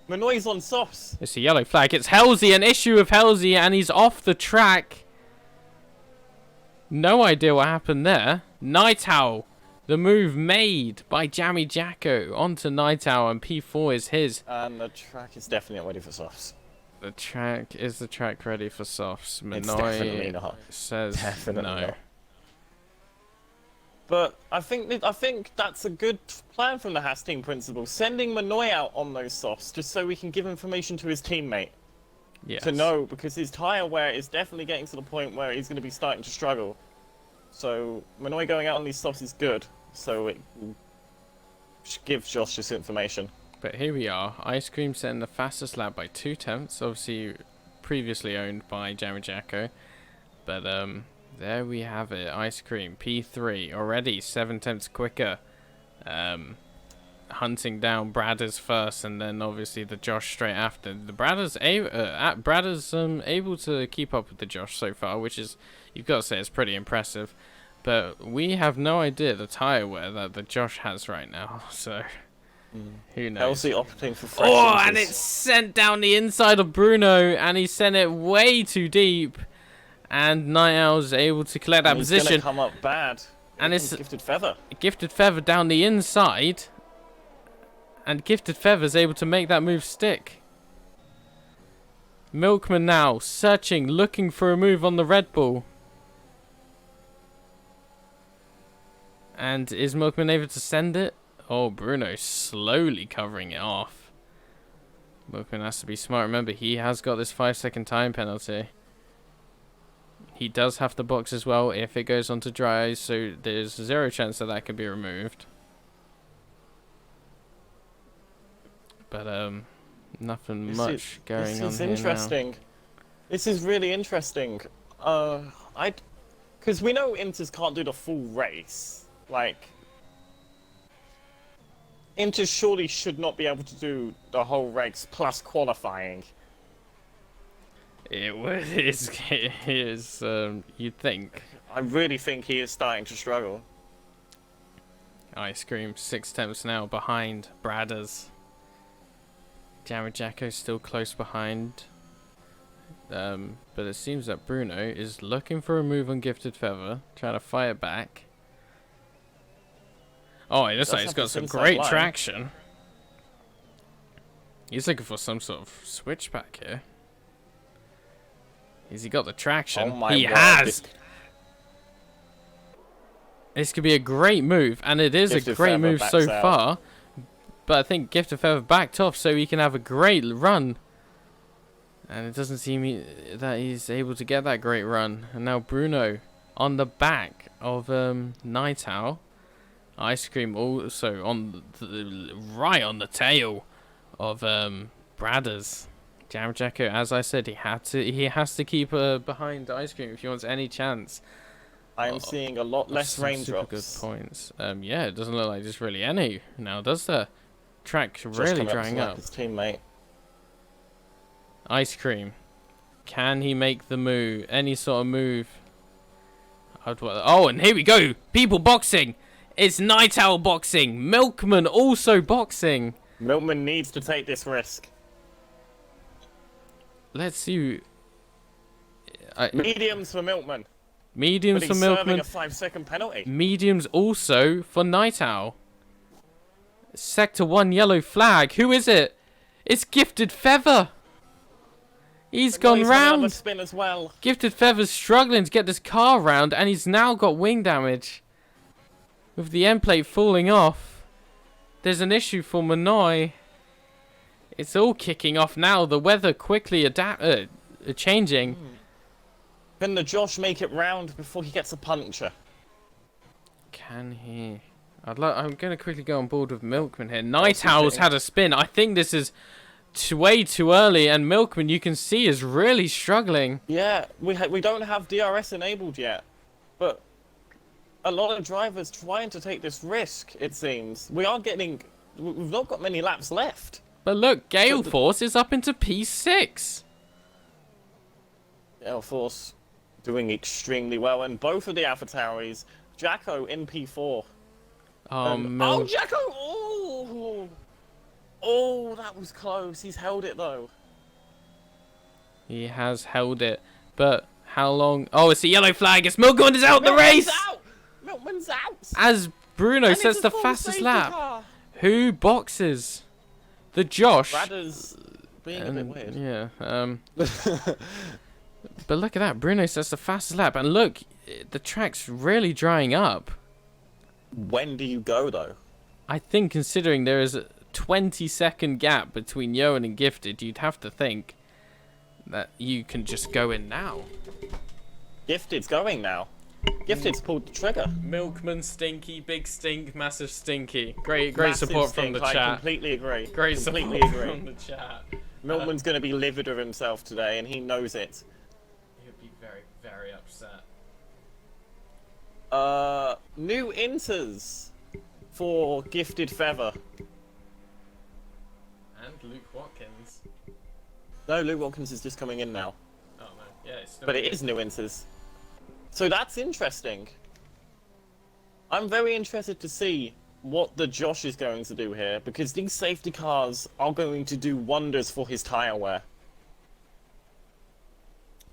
Manoy's on softs. It's a yellow flag. It's Halsey, an issue of Halsey, and he's off the track. No idea what happened there. Night Owl, the move made by Jammy Jacko onto Night Owl, and P4 is his. And the track is definitely not ready for softs. The track ready for softs? It's definitely Manoy not. says Definitely no. not. But I think that's a good plan from the Haas team principal, sending Manoy out on those softs just so we can give information to his teammate. Yes. To know, because his tyre wear is definitely getting to the point where he's going to be starting to struggle. So Manoy going out on these softs is good, so it gives Josh this information. But here we are. Ice Cream setting the fastest lap by 2 tenths, obviously previously owned by Jammy Jacko. But there we have it. Ice Cream P3 already 7 tenths quicker. Hunting down Bradders first, and then obviously the Josh straight after. The Bradders able to keep up with the Josh so far, which is, you've got to say, it's pretty impressive. But we have no idea the tyre wear that the Josh has right now, so who knows? Halsey opting for fresh Oh, and entries. it's sent down the inside of Bruno, and he sent it way too deep. And Night Owl's able to collect that And he's position. gonna come up bad. And it's Gifted Feather. Gifted Feather down the inside. And Gifted Feather's able to make that move stick. Milkman now searching, looking for a move on the Red Bull. And is Milkman able to send it? Oh, Bruno slowly covering it off. Milkman has to be smart. Remember, he has got this 5-second time penalty. He does have the box as well if it goes onto dry ice, so there's 0 chance that that can be removed. But nothing much going on here now. This is interesting. This is really interesting. Because we know Inters can't do the full race. Like, Inters surely should not be able to do the whole race plus qualifying. It is, you'd think. I really think he is starting to struggle. Ice Cream 6 tenths now behind Bradders. Jammy Jacko still close behind. But it seems that Bruno is looking for a move on Gifted Feather, trying to fight it back. Oh, it looks like he's got some great traction. He's looking for some sort of switchback here. Has he got the traction? Oh my he God, has! This could be a great move, and it is a great move so far. But I think Gifted Feather backed off so he can have a great run. And it doesn't seem that he's able to get that great run. And now Bruno on the back of Night Owl. Ice Cream also on right on the tail of Bradders. Jam Jacko, as I said, he has to keep behind Ice Cream if he wants any chance. I'm seeing a lot less raindrops. Super good points. Yeah, it doesn't look like there's really any now, does there? Track really drying up. His teammate. Ice Cream, can he make the move? Any sort of move? Oh, and here we go. People boxing. It's Night Owl boxing. Milkman also boxing. Milkman needs to take this risk. Let's see. Mediums for Milkman. Mediums but for he's Milkman. serving a 5-second penalty. Mediums also for Night Owl. Sector 1 yellow flag. Who is it? It's Gifted Feather. He's gone round. Spin as well. Gifted Feather's struggling to get this car round, and he's now got wing damage. With the end plate falling off. There's an issue for Manoy. It's all kicking off now. The weather quickly changing. Can the Josh make it round before he gets a puncture? Can he? I'm going to quickly go on board with Milkman here. Night Owl's had a spin. I think this is way too early, and Milkman, you can see, is really struggling. Yeah, we don't have DRS enabled yet, but a lot of drivers trying to take this risk, it seems. We've not got many laps left. But look, Gale Force is up into P6. Gale Force doing extremely well, and both of the AlphaTauris, Jacko in P4. Oh, Jacko! Oh, that was close. He's held it, though. He has held it, but how long? Oh, it's a yellow flag. It's Milkman is out the race! Milkman's out! As Bruno sets the fastest lap. Car. Who boxes? The Josh. Bradders being a bit weird. Yeah. But look at that. Bruno sets the fastest lap. And look, the track's really drying up. When do you go, though? I think considering there is a 20-second gap between Yoan and Gifted, you'd have to think that you can just go in now. Gifted's going now. Gifted's pulled the trigger. Milkman stinky, big stink, massive stinky. Great Massive support stink, from the I chat. completely agree. Great completely support agree. from the chat. Milkman's going to be livid with himself today, and he knows it. He'll be very, very upset. New Inters for Gifted Feather. And Luke Watkins. No, Luke Watkins is just coming in now. Oh no, yeah, it's still. But it is New Inters. So that's interesting. I'm very interested to see what the Josh is going to do here, because these safety cars are going to do wonders for his tyre wear.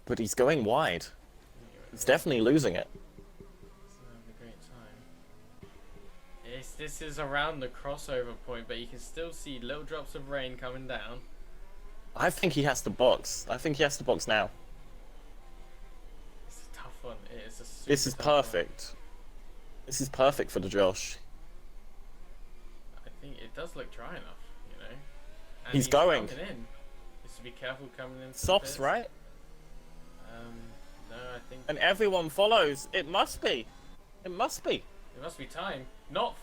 But he's going wide. He's definitely losing it. He's having a great time. This is around the crossover point, but you can still see little drops of rain coming down. I think he has to box. I think he has to box now. It's a tough one. It is a super This is tough one. perfect. This is perfect for the Josh. I think it does look dry enough, you know. And He's going. Coming in. Just to be careful coming in. Softs, right? No, I think And everyone follows. It must be. It must be. it must be time. Not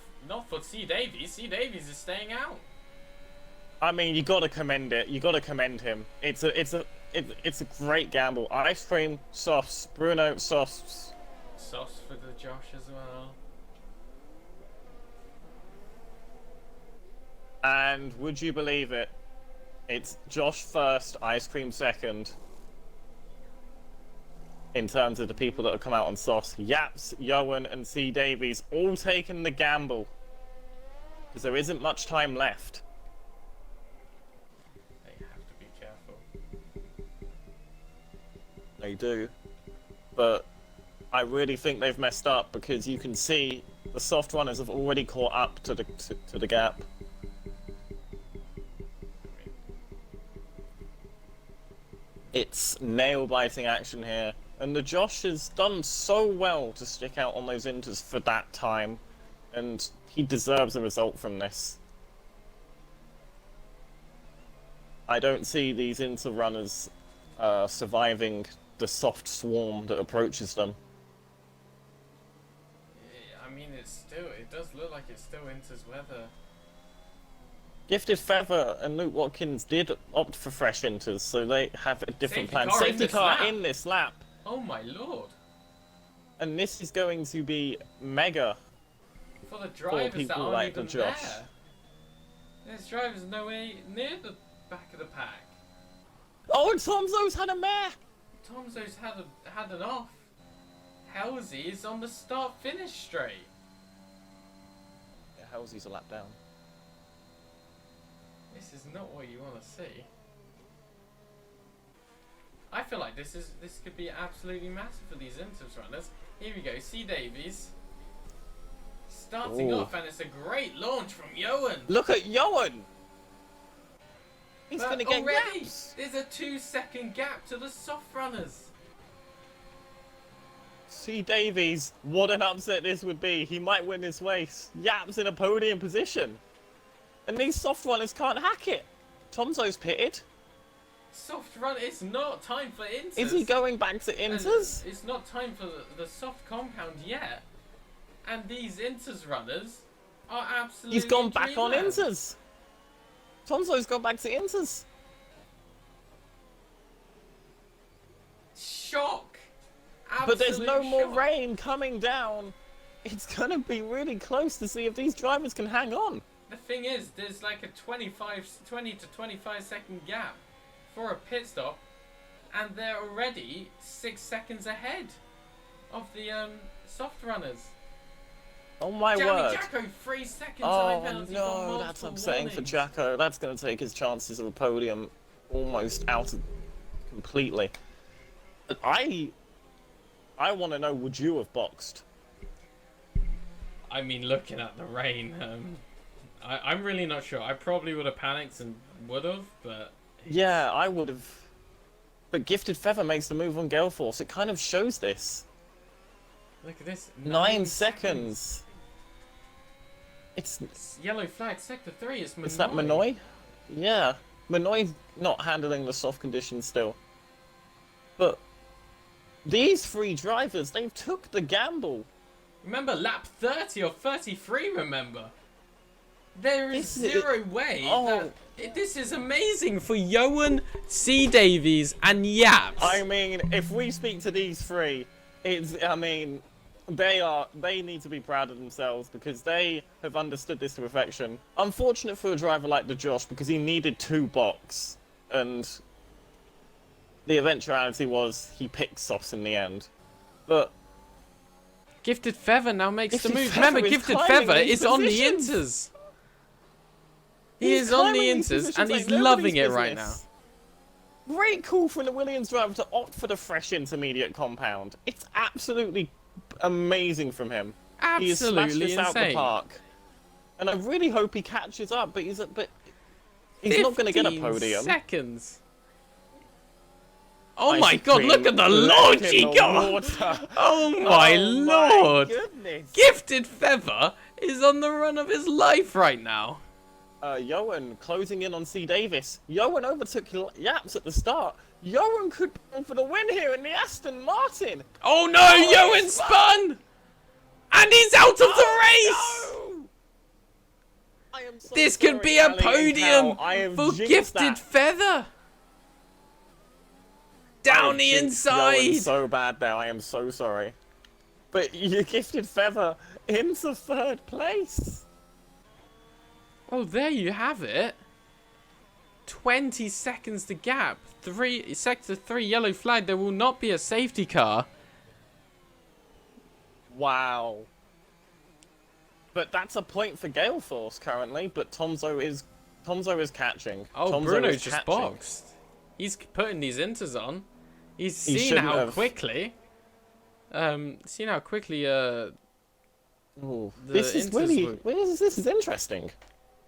for C Davies. C Davies is staying out. I mean, you gotta commend it. You gotta commend him. It's a great gamble. Ice cream, softs, Bruno, softs. Sauce for the Josh as well. And would you believe it? It's Josh first, ice cream second. In terms of the people that have come out on softs, Yaps, Yoan, and C Davies all taking the gamble. Because there isn't much time left. They have to be careful. They do. But I really think they've messed up because you can see the soft runners have already caught up to the gap. It's nail-biting action here. And the Josh has done so well to stick out on those inters for that time. And he deserves a result from this. I don't see these inter runners surviving the soft swarm that approaches them. Yeah, I mean, it does look like it's still Inter's weather. Gifted Feather and Luke Watkins did opt for fresh inters, so they have a different Safety plan. car in Safety this car lap. in this lap. Oh my lord! And this is going to be mega. For the drivers that people aren't like the even Josh. there. There's drivers nowhere near the back of the pack. Oh, and Tomzo's had a mare! Tomzo's had an off. Halsey is on the start-finish straight. Yeah, Halsey's a lap down. This is not what you want to see. I feel like this could be absolutely massive for these Inters runners. Here we go, C Davies. Starting Ooh. off, and it's a great launch from Yoan. Look at Yoan! He's But gonna get already, yaps! there's a 2-second gap to the soft runners. C Davies, what an upset this would be. He might win this race. Yaps in a podium position. And these soft runners can't hack it. Tomzo's pitted. Soft run, it's not time for Inters. Is he going back to And inters? it's not time for the soft compound yet. And these Inters runners are absolutely He's gone back on dreamland. inters. Tomzo's gone back to inters. Shock. But there's Absolute no more shock. rain coming down. It's gonna be really close to see if these drivers can hang on. The thing is, there's like a 20 to 25 second gap for a pit stop, and they're already 6 seconds ahead of the soft runners. Oh my Jammy word. Jacko, 3 seconds Oh high penalty for no, multiple that's upsetting for warnings. Jacko. That's going to take his chances of a podium almost out of completely. I want to know, would you have boxed? I mean, looking at the rain, I'm really not sure. I probably would have panicked and would have, but Yeah, I would have. But Gifted Feather makes the move on Gale Force. It kind of shows this. look at this. 9 seconds. It's Yellow flag, sector 3. It's Manoy. Is that Manoy? Yeah. Manoy's not handling the soft conditions still. But these three drivers, they've took the gamble. Remember, lap 30 or 33, remember? There is This is- zero way Oh. that... This is amazing for Yoan, C. Davies, and Yaps. I mean, if we speak to these three, I mean, they need to be proud of themselves because they have understood this to perfection. Unfortunate for a driver like the Josh because he needed 2 box, and the eventuality was he picked softs in the end. But Gifted Feather now makes Gifted the move. Feather Remember, is Gifted climbing Feather these is on the positions. Inters. He he's is on the climbing these Inters, positions and like he's nobody's loving it right now. business. Great call from the Williams driver to opt for the fresh intermediate compound. It's absolutely amazing from him. He has smashed Absolutely this out the insane. park. And I really hope he catches up, but he's not going to get a 15 podium. seconds. Oh Ice my god, cream look at the left launch in he the got! water. Oh my lord! Goodness. Gifted Feather is on the run of his life right now. Yoan closing in on C. Davis. Yoan overtook Yaps at the start. Johan could go for the win here in the Aston Martin. Oh no, Oh, Johan he's spun! And he's out of the race! No! I am so This could sorry, be a Ali and podium Cal. I have for jinxed Gifted that. Feather. I Down have the jinxed Johan inside. so bad now. I am so sorry. But you Gifted Feather into 3rd place. Oh, there you have it. 20 seconds to gap. Sector 3 yellow flag. There will not be a safety car. Wow. But that's a point for Gale Force currently. But Tomzo is catching. Oh, Tomzo Bruno is just catching. boxed. He's putting these inters on. He's He seen shouldn't how have. quickly. Seen how quickly. Ooh, The this is Inters really. were- This is interesting.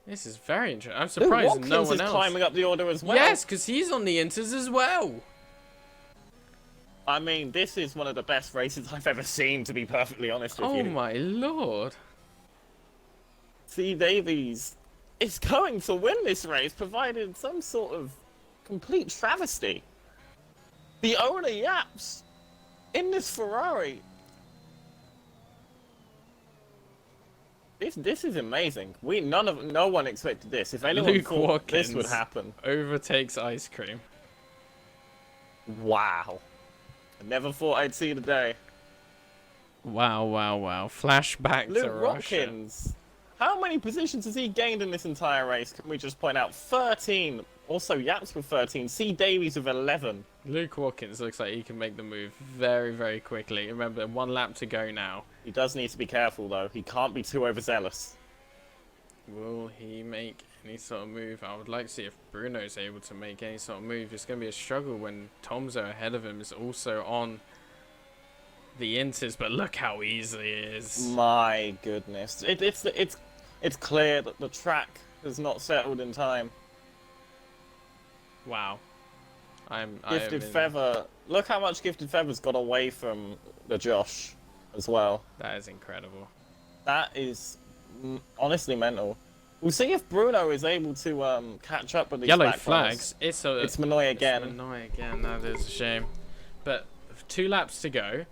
This is very interesting. I'm Luke surprised Watkins no one is else. climbing up the order as well. Yes, because he's on the inters as well. I mean, this is one of the best races I've ever seen, to be perfectly honest with Oh you. my lord. C. Davies is going to win this race, provided some sort of complete travesty. The owner yaps in this Ferrari. This is amazing. No one expected this. If anyone Luke thought this would Watkins. happen, Overtakes ice cream. wow. I never thought I'd see the day. Wow, wow, wow. Flashback to Luke Russia. Watkins. How many positions has he gained in this entire race? Can we just point out 13? Also, Yaps with 13. C. Davies with 11. Luke Watkins looks like he can make the move very, very quickly. Remember, 1 lap to go now. He does need to be careful though. He can't be too overzealous. Will he make any sort of move? I would like to see if Bruno's able to make any sort of move. It's going to be a struggle when Tomzo ahead of him is also on the inters, but look how easy it is. My goodness. It's clear that the track has not settled in time. Wow. Gifted Feather. Look how much Gifted Feather's got away from the Josh as well. That is incredible. That is honestly mental. We'll see if Bruno is able to catch up with these Yellow black flags. cars. It's Manoy again. It's Manoy again. That is a shame. But 2 laps to go.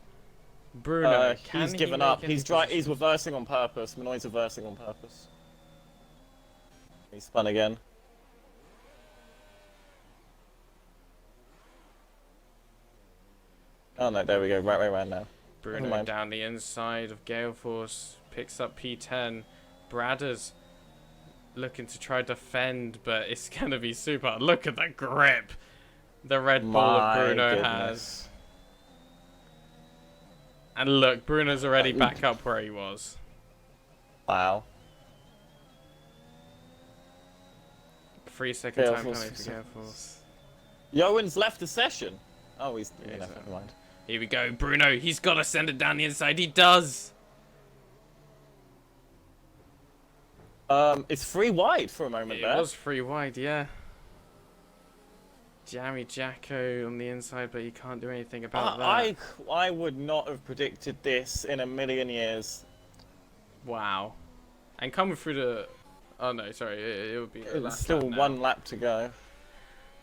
Bruno, can he's he given make up. any He's position? reversing on purpose. Manoy's reversing on purpose. He spun again. Oh no, there we go. Right way around now. Never Bruno mind. down the inside of Gale Force, picks up P10. Bradders looking to try defend, but it's going to be super. Look at the grip the Red Bull of Bruno has. Goodness. And look, Bruno's already back up where he was. Wow. 3-second Gale time Force, penalty for 3 Gale Force. Yoan's left the session. Oh, he's Yeah, he's never mind. Here we go, Bruno. He's got to send it down the inside. He does. It's 3 wide for a moment It there. was 3 wide, yeah. Jammy Jacko on the inside, but he can't do anything about that. I would not have predicted this in a million years. Wow. And coming through the... Oh no, sorry. It would be the It's last still lap now. 1 lap to go.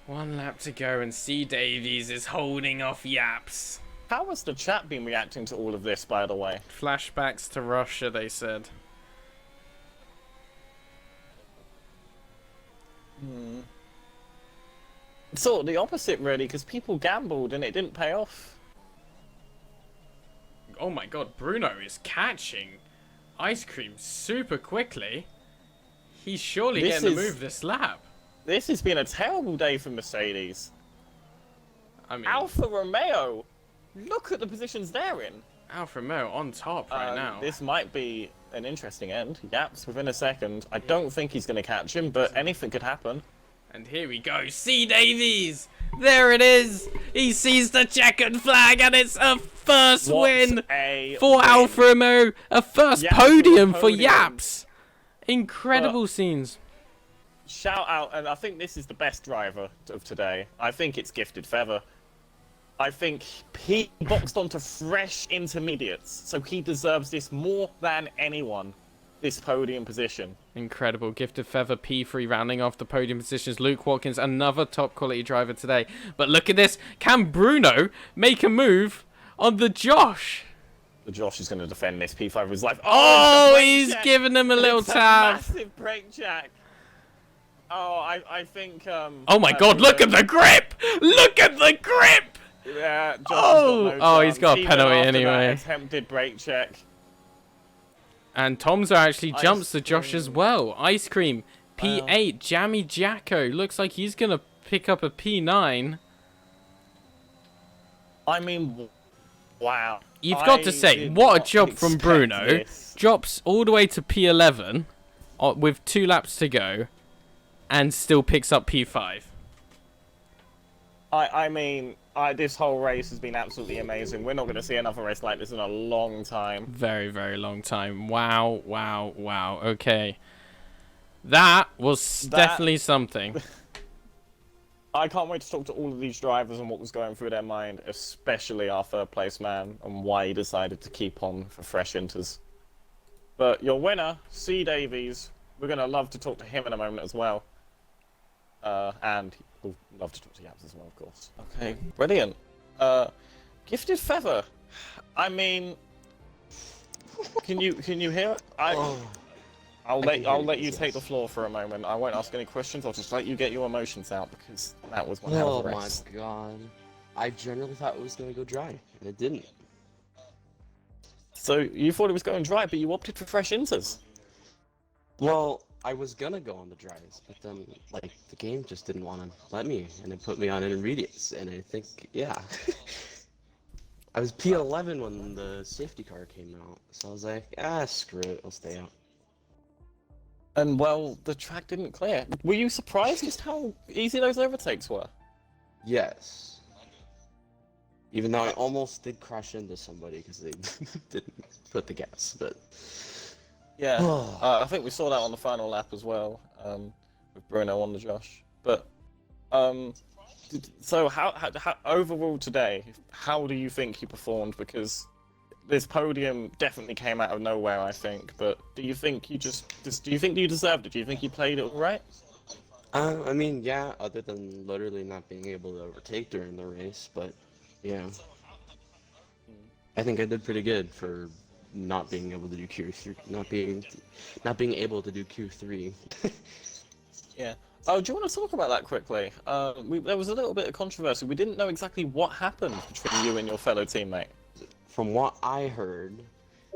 1 lap to go, and C. Davies is holding off Yaps. How has the chat been reacting to all of this, by the way? Flashbacks to Russia, they said. Sort of the opposite, really, because people gambled and it didn't pay off. Oh my god, Bruno is catching ice cream super quickly. He's surely This getting the is- move this lap. This has been a terrible day for Mercedes. I mean, Alfa Romeo, look at the positions they're in. Alfa Romeo on top right now. This might be an interesting end. Yaps within a second. I don't think he's going to catch him, but anything could happen. And here we go, C. Davies! There it is! He sees the checkered flag, and it's a first What win a for win. Alfa Romeo! A first Yaps podium with a for podium. Yaps! Incredible scenes. Shout out, and I think this is the best driver of today. I think it's Gifted Feather. I think he boxed onto fresh intermediates, so he deserves this more than anyone. this podium position. Incredible. Gifted Feather P3 rounding off the podium positions. Luke Watkins, another top quality driver today. But look at this. Can Bruno make a move on the Josh? The Josh is going to defend this. P5 is life. Oh, he's giving him a little it's tap. A massive brake jack. Oh, I think. Oh my God! Look at the grip! Look at the grip! Yeah. Josh Oh, has got no he's got a chance. penalty Even after anyway. that attempted brake check. And Tomzo actually Ice jumps the Josh as cream. well. Ice Cream, P8, Wow. Jammy Jacko. Looks like he's going to pick up a P9. I mean, wow. You've got to say, did what a not job from expect Bruno. this. Drops all the way to P11 with 2 laps to go and still picks up P5. I mean, this whole race has been absolutely amazing. We're not going to see another race like this in a long time. Very, very long time. Wow, wow, wow. Okay. That was definitely something. I can't wait to talk to all of these drivers and what was going through their mind, especially our third place man, and why he decided to keep on for fresh inters. But your winner, C. Davies, we're going to love to talk to him in a moment as well. And we'll love to talk to Yabs as well, of course. Okay, brilliant. Gifted Feather. I mean, can you hear it? I'll let you take the floor for a moment. I won't ask any questions. I'll just let you get your emotions out because that was one hell of a race. Oh my god. I generally thought it was going to go dry, and it didn't. So you thought it was going dry, but you opted for fresh inters. Well, I was going to go on the dries, but then, like, the game just didn't want to let me, and it put me on intermediates, and I think, yeah. I was P11 when the safety car came out, so I was like, screw it, I'll stay out. And well, the track didn't clear. Were you surprised just how easy those overtakes were? Yes. Even though I almost did crash into somebody because they didn't put the gas, but... Yeah, I think we saw that on the final lap as well, with Bruno on the Josh. But, so how overall today, how do you think you performed? Because this podium definitely came out of nowhere, I think. But do you think you do you think you deserved it? Do you think you played it all right? I mean, yeah, other than literally not being able to overtake during the race, but yeah. I think I did pretty good for not being able to do Q3, not being able to do Q3. Yeah. Oh, do you want to talk about that quickly? There was a little bit of controversy. We didn't know exactly what happened between you and your fellow teammate. From what I heard,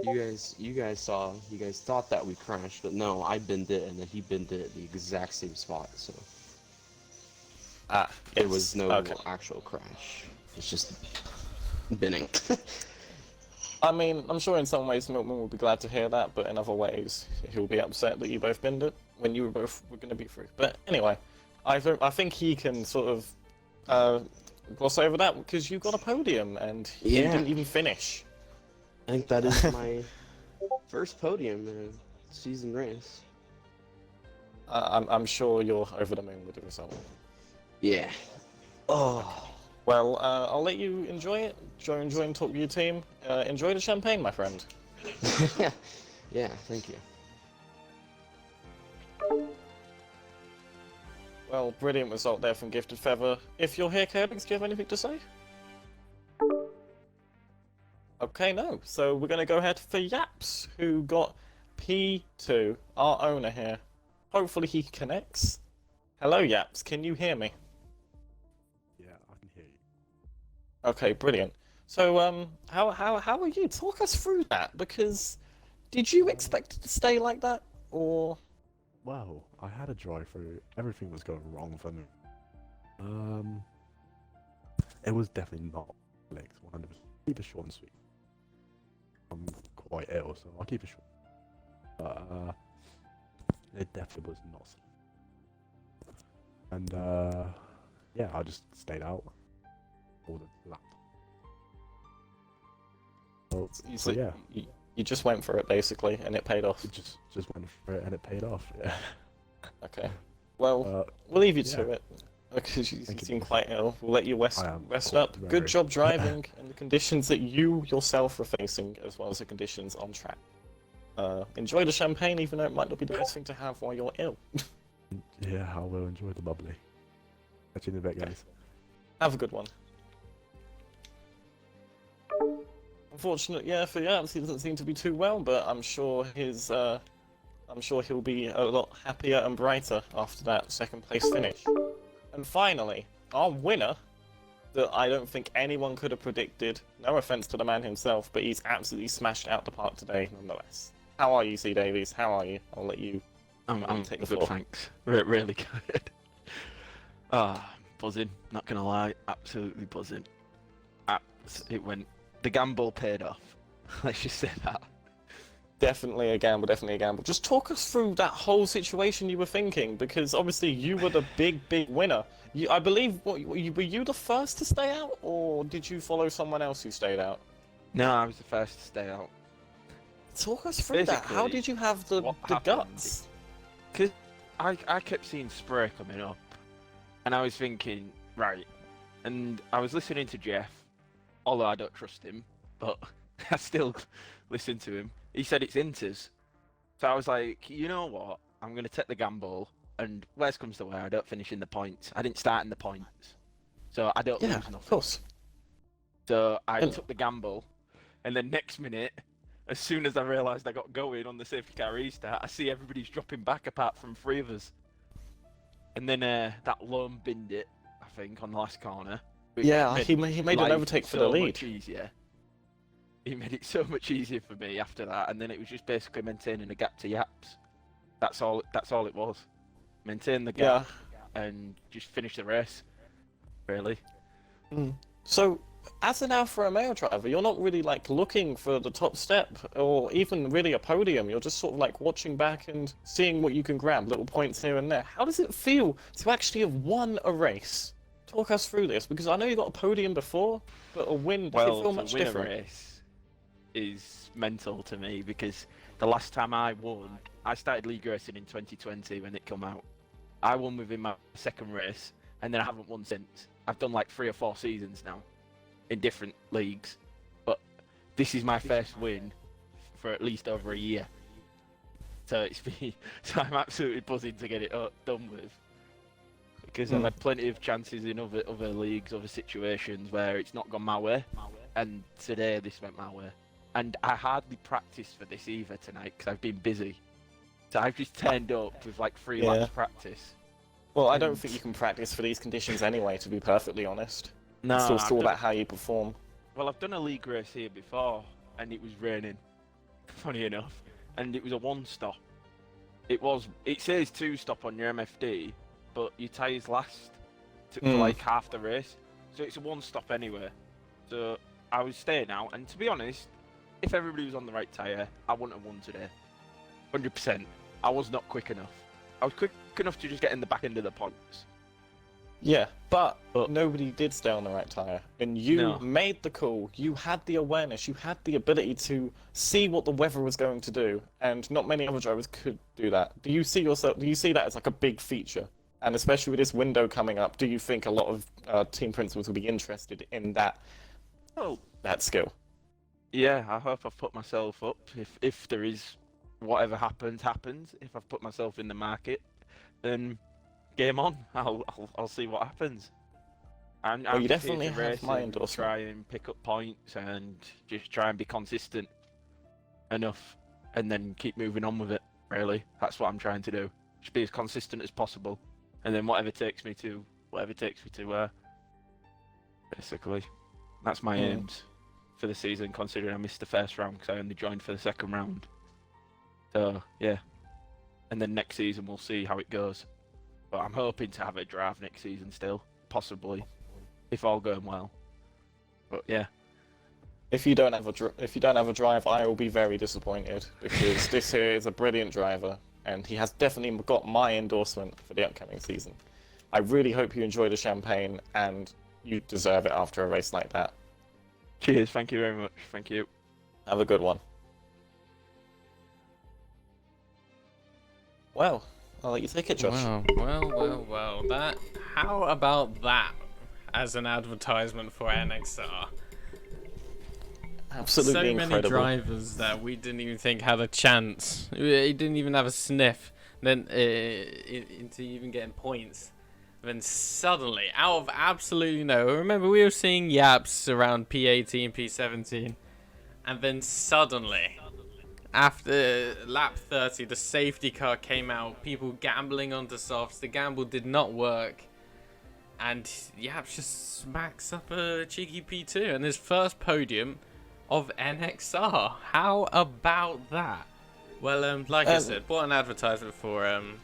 you guys thought that we crashed, but no, I binned it and then he binned it at the exact same spot, so there was no actual crash. It's just binning. I mean, I'm sure in some ways Milkman will be glad to hear that, but in other ways he'll be upset that you both binned it when you were going to be free. But anyway, I think he can sort of gloss over that because you got a podium and you didn't even finish. I think that is my first podium in a season race. I'm sure you're over the moon with the result. Yeah. Oh. Well, I'll let you enjoy it. Enjoy and talk to your team. Enjoy the champagne, my friend. Yeah, thank you. Well, brilliant result there from Gifted Feather. If you're here, Curlings, do you have anything to say? Okay, no. So we're going to go ahead for Yaps, who got P2, our owner here. Hopefully he connects. Hello, Yaps. Can you hear me? Yeah, I can hear you. Okay, brilliant. So, how are you? Talk us through that, because did you expect it to stay like that, or? Well, I had a drive-through. Everything was going wrong for me. It was definitely not legs. 100%. Keep it short and sweet. I'm quite ill, so I'll keep it short. But it definitely was not. And yeah, I just stayed out all the lap. So yeah, you just went for it basically, and it paid off. it just went for it and it paid off. Yeah. Okay. Well, we'll leave you to it because you seem quite ill. We'll let you rest up. Good job driving in the conditions that you yourself were facing, as well as the conditions on track. enjoy the champagne, even though it might not be the best thing to have while you're ill. Yeah, I will enjoy the bubbly. Catch you in a bit, guys. Have a good one. Unfortunately, yeah, for Yaps, he doesn't seem to be too well, but I'm sure he'll be a lot happier and brighter after that second place finish. And finally, our winner, that I don't think anyone could have predicted. No offense to the man himself, but he's absolutely smashed out the park today, nonetheless. How are you, C. Davies? How are you? I'll let you. I'm take the good, floor. thanks. Really good. Buzzing. Not gonna lie, absolutely buzzing. It went. The gamble paid off. Let's just say that. Definitely a gamble, definitely a gamble. Just talk us through that whole situation you were thinking, because obviously you were the big winner. I believe, were you the first to stay out, or did you follow someone else who stayed out? No, I was the first to stay out. Talk us through that. How Basically, did you have the happened- guts? Because I kept seeing spray coming up, and I was thinking, right, and I was listening to Jeff, although I don't trust him, but I still listen to him. He said it's Inters. So I was like, you know what, I'm going to take the gamble, and worst comes to where, I don't finish in the points. I didn't start in the points, so I don't lose nothing. Of course. So I took the gamble, and then next minute, as soon as I realised I got going on the safety car restart, I see everybody's dropping back apart from 3 of us. And then that lone binned it, I think, on the last corner. which Yeah, he made an life overtake for so the lead. much easier. He made it so much easier for me after that, and then it was just basically maintaining a gap to Yaps. That's all it was. Maintain the gap and just finish the race, really. So, as an Alfa Romeo driver, you're not really like looking for the top step or even really a podium. You're just sort of like watching back and seeing what you can grab, little points here and there. How does it feel to actually have won a race? Talk us through this, because I know you got a podium before, but a win, does it feel much to win different? a race is mental to me, because the last time I won, I started league racing in 2020 when it came out. I won within my second race, and then I haven't won since. I've done like 3 or 4 seasons now in different leagues, but this is my first win for at least over a year. So so I'm absolutely buzzing to get it done with, because I've had plenty of chances in other leagues, other situations where it's not gone my way, and today this went my way. And I hardly practiced for this either tonight because I've been busy. So I've just turned up with like 3 laps practice. Well, I don't think you can practice for these conditions anyway, to be perfectly honest. No, It's all about how you perform. Well, I've done a league race here before, and it was raining, funny enough, and it was a 1-stop. It says 2-stop on your MFD, but your tyres last for like half the race, so it's a 1-stop anyway. So I was staying out, and to be honest, if everybody was on the right tyre, I wouldn't have won today. 100%. I was not quick enough. I was quick enough to just get in the back end of the points. Yeah, but nobody did stay on the right tyre. And you made the call, you had the awareness, you had the ability to see what the weather was going to do, and not many other drivers could do that. Do you see that as like a big feature? And especially with this window coming up, do you think a lot of team principals will be interested in that skill? Yeah, I hope I've put myself up. If there is whatever happens. If I've put myself in the market, then game on. I'll see what happens. And you definitely have my endorsement. Try and pick up points and just try and be consistent enough, and then keep moving on with it. Really, that's what I'm trying to do. Just be as consistent as possible, and then whatever takes me to basically, that's my aims for the season. Considering I missed the first round because I only joined for the second round. So yeah, and then next season we'll see how it goes. But I'm hoping to have a drive next season still, possibly, if all going well. But yeah. If you don't have a drive, I will be very disappointed, because this here is a brilliant driver, and he has definitely got my endorsement for the upcoming season. I really hope you enjoy the champagne, and you deserve it after a race like that. Cheers, thank you very much. Thank you. Have a good one. Well, I'll let you take it, Josh. Well. How about that as an advertisement for NXR? Absolutely so incredible. many drivers that we didn't even think had a chance. He didn't even have a sniff. Then into even getting points. Then suddenly, out of absolutely nowhere, remember we were seeing yaps around P18, P17, and then suddenly, after lap 30, the safety car came out. People gambling onto softs. The gamble did not work. And Yaps just smacks up a cheeky P2 and his first podium of NXR. How about that? Well, like I said, what an advertisement for And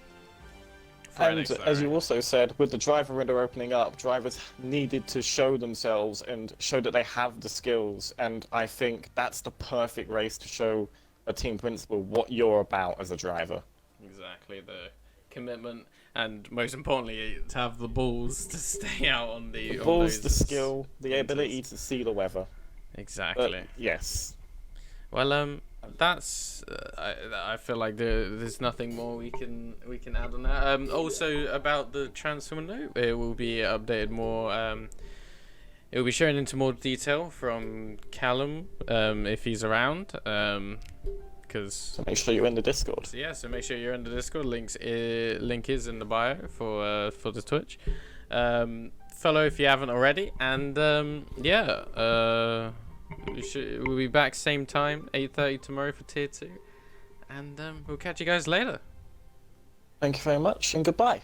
NXR. as you also said, with the driver window opening up, drivers needed to show themselves and show that they have the skills. And I think that's the perfect race to show a team principal what you're about as a driver. Exactly, the commitment, and most importantly, to have the balls to stay out on the Balls, the those skill, the ability to see the weather. Exactly. Yes. Well, that's. I feel like there's nothing more we can add on that. Also about the transfer window, it will be updated more. It will be shown into more detail from Callum, if he's around. Because So make sure you're in the Discord. so make sure you're in the Discord. Link is in the bio for the Twitch. Follow if you haven't already, and we'll be back same time, 8:30 tomorrow for tier 2, and we'll catch you guys later. Thank you very much, and goodbye.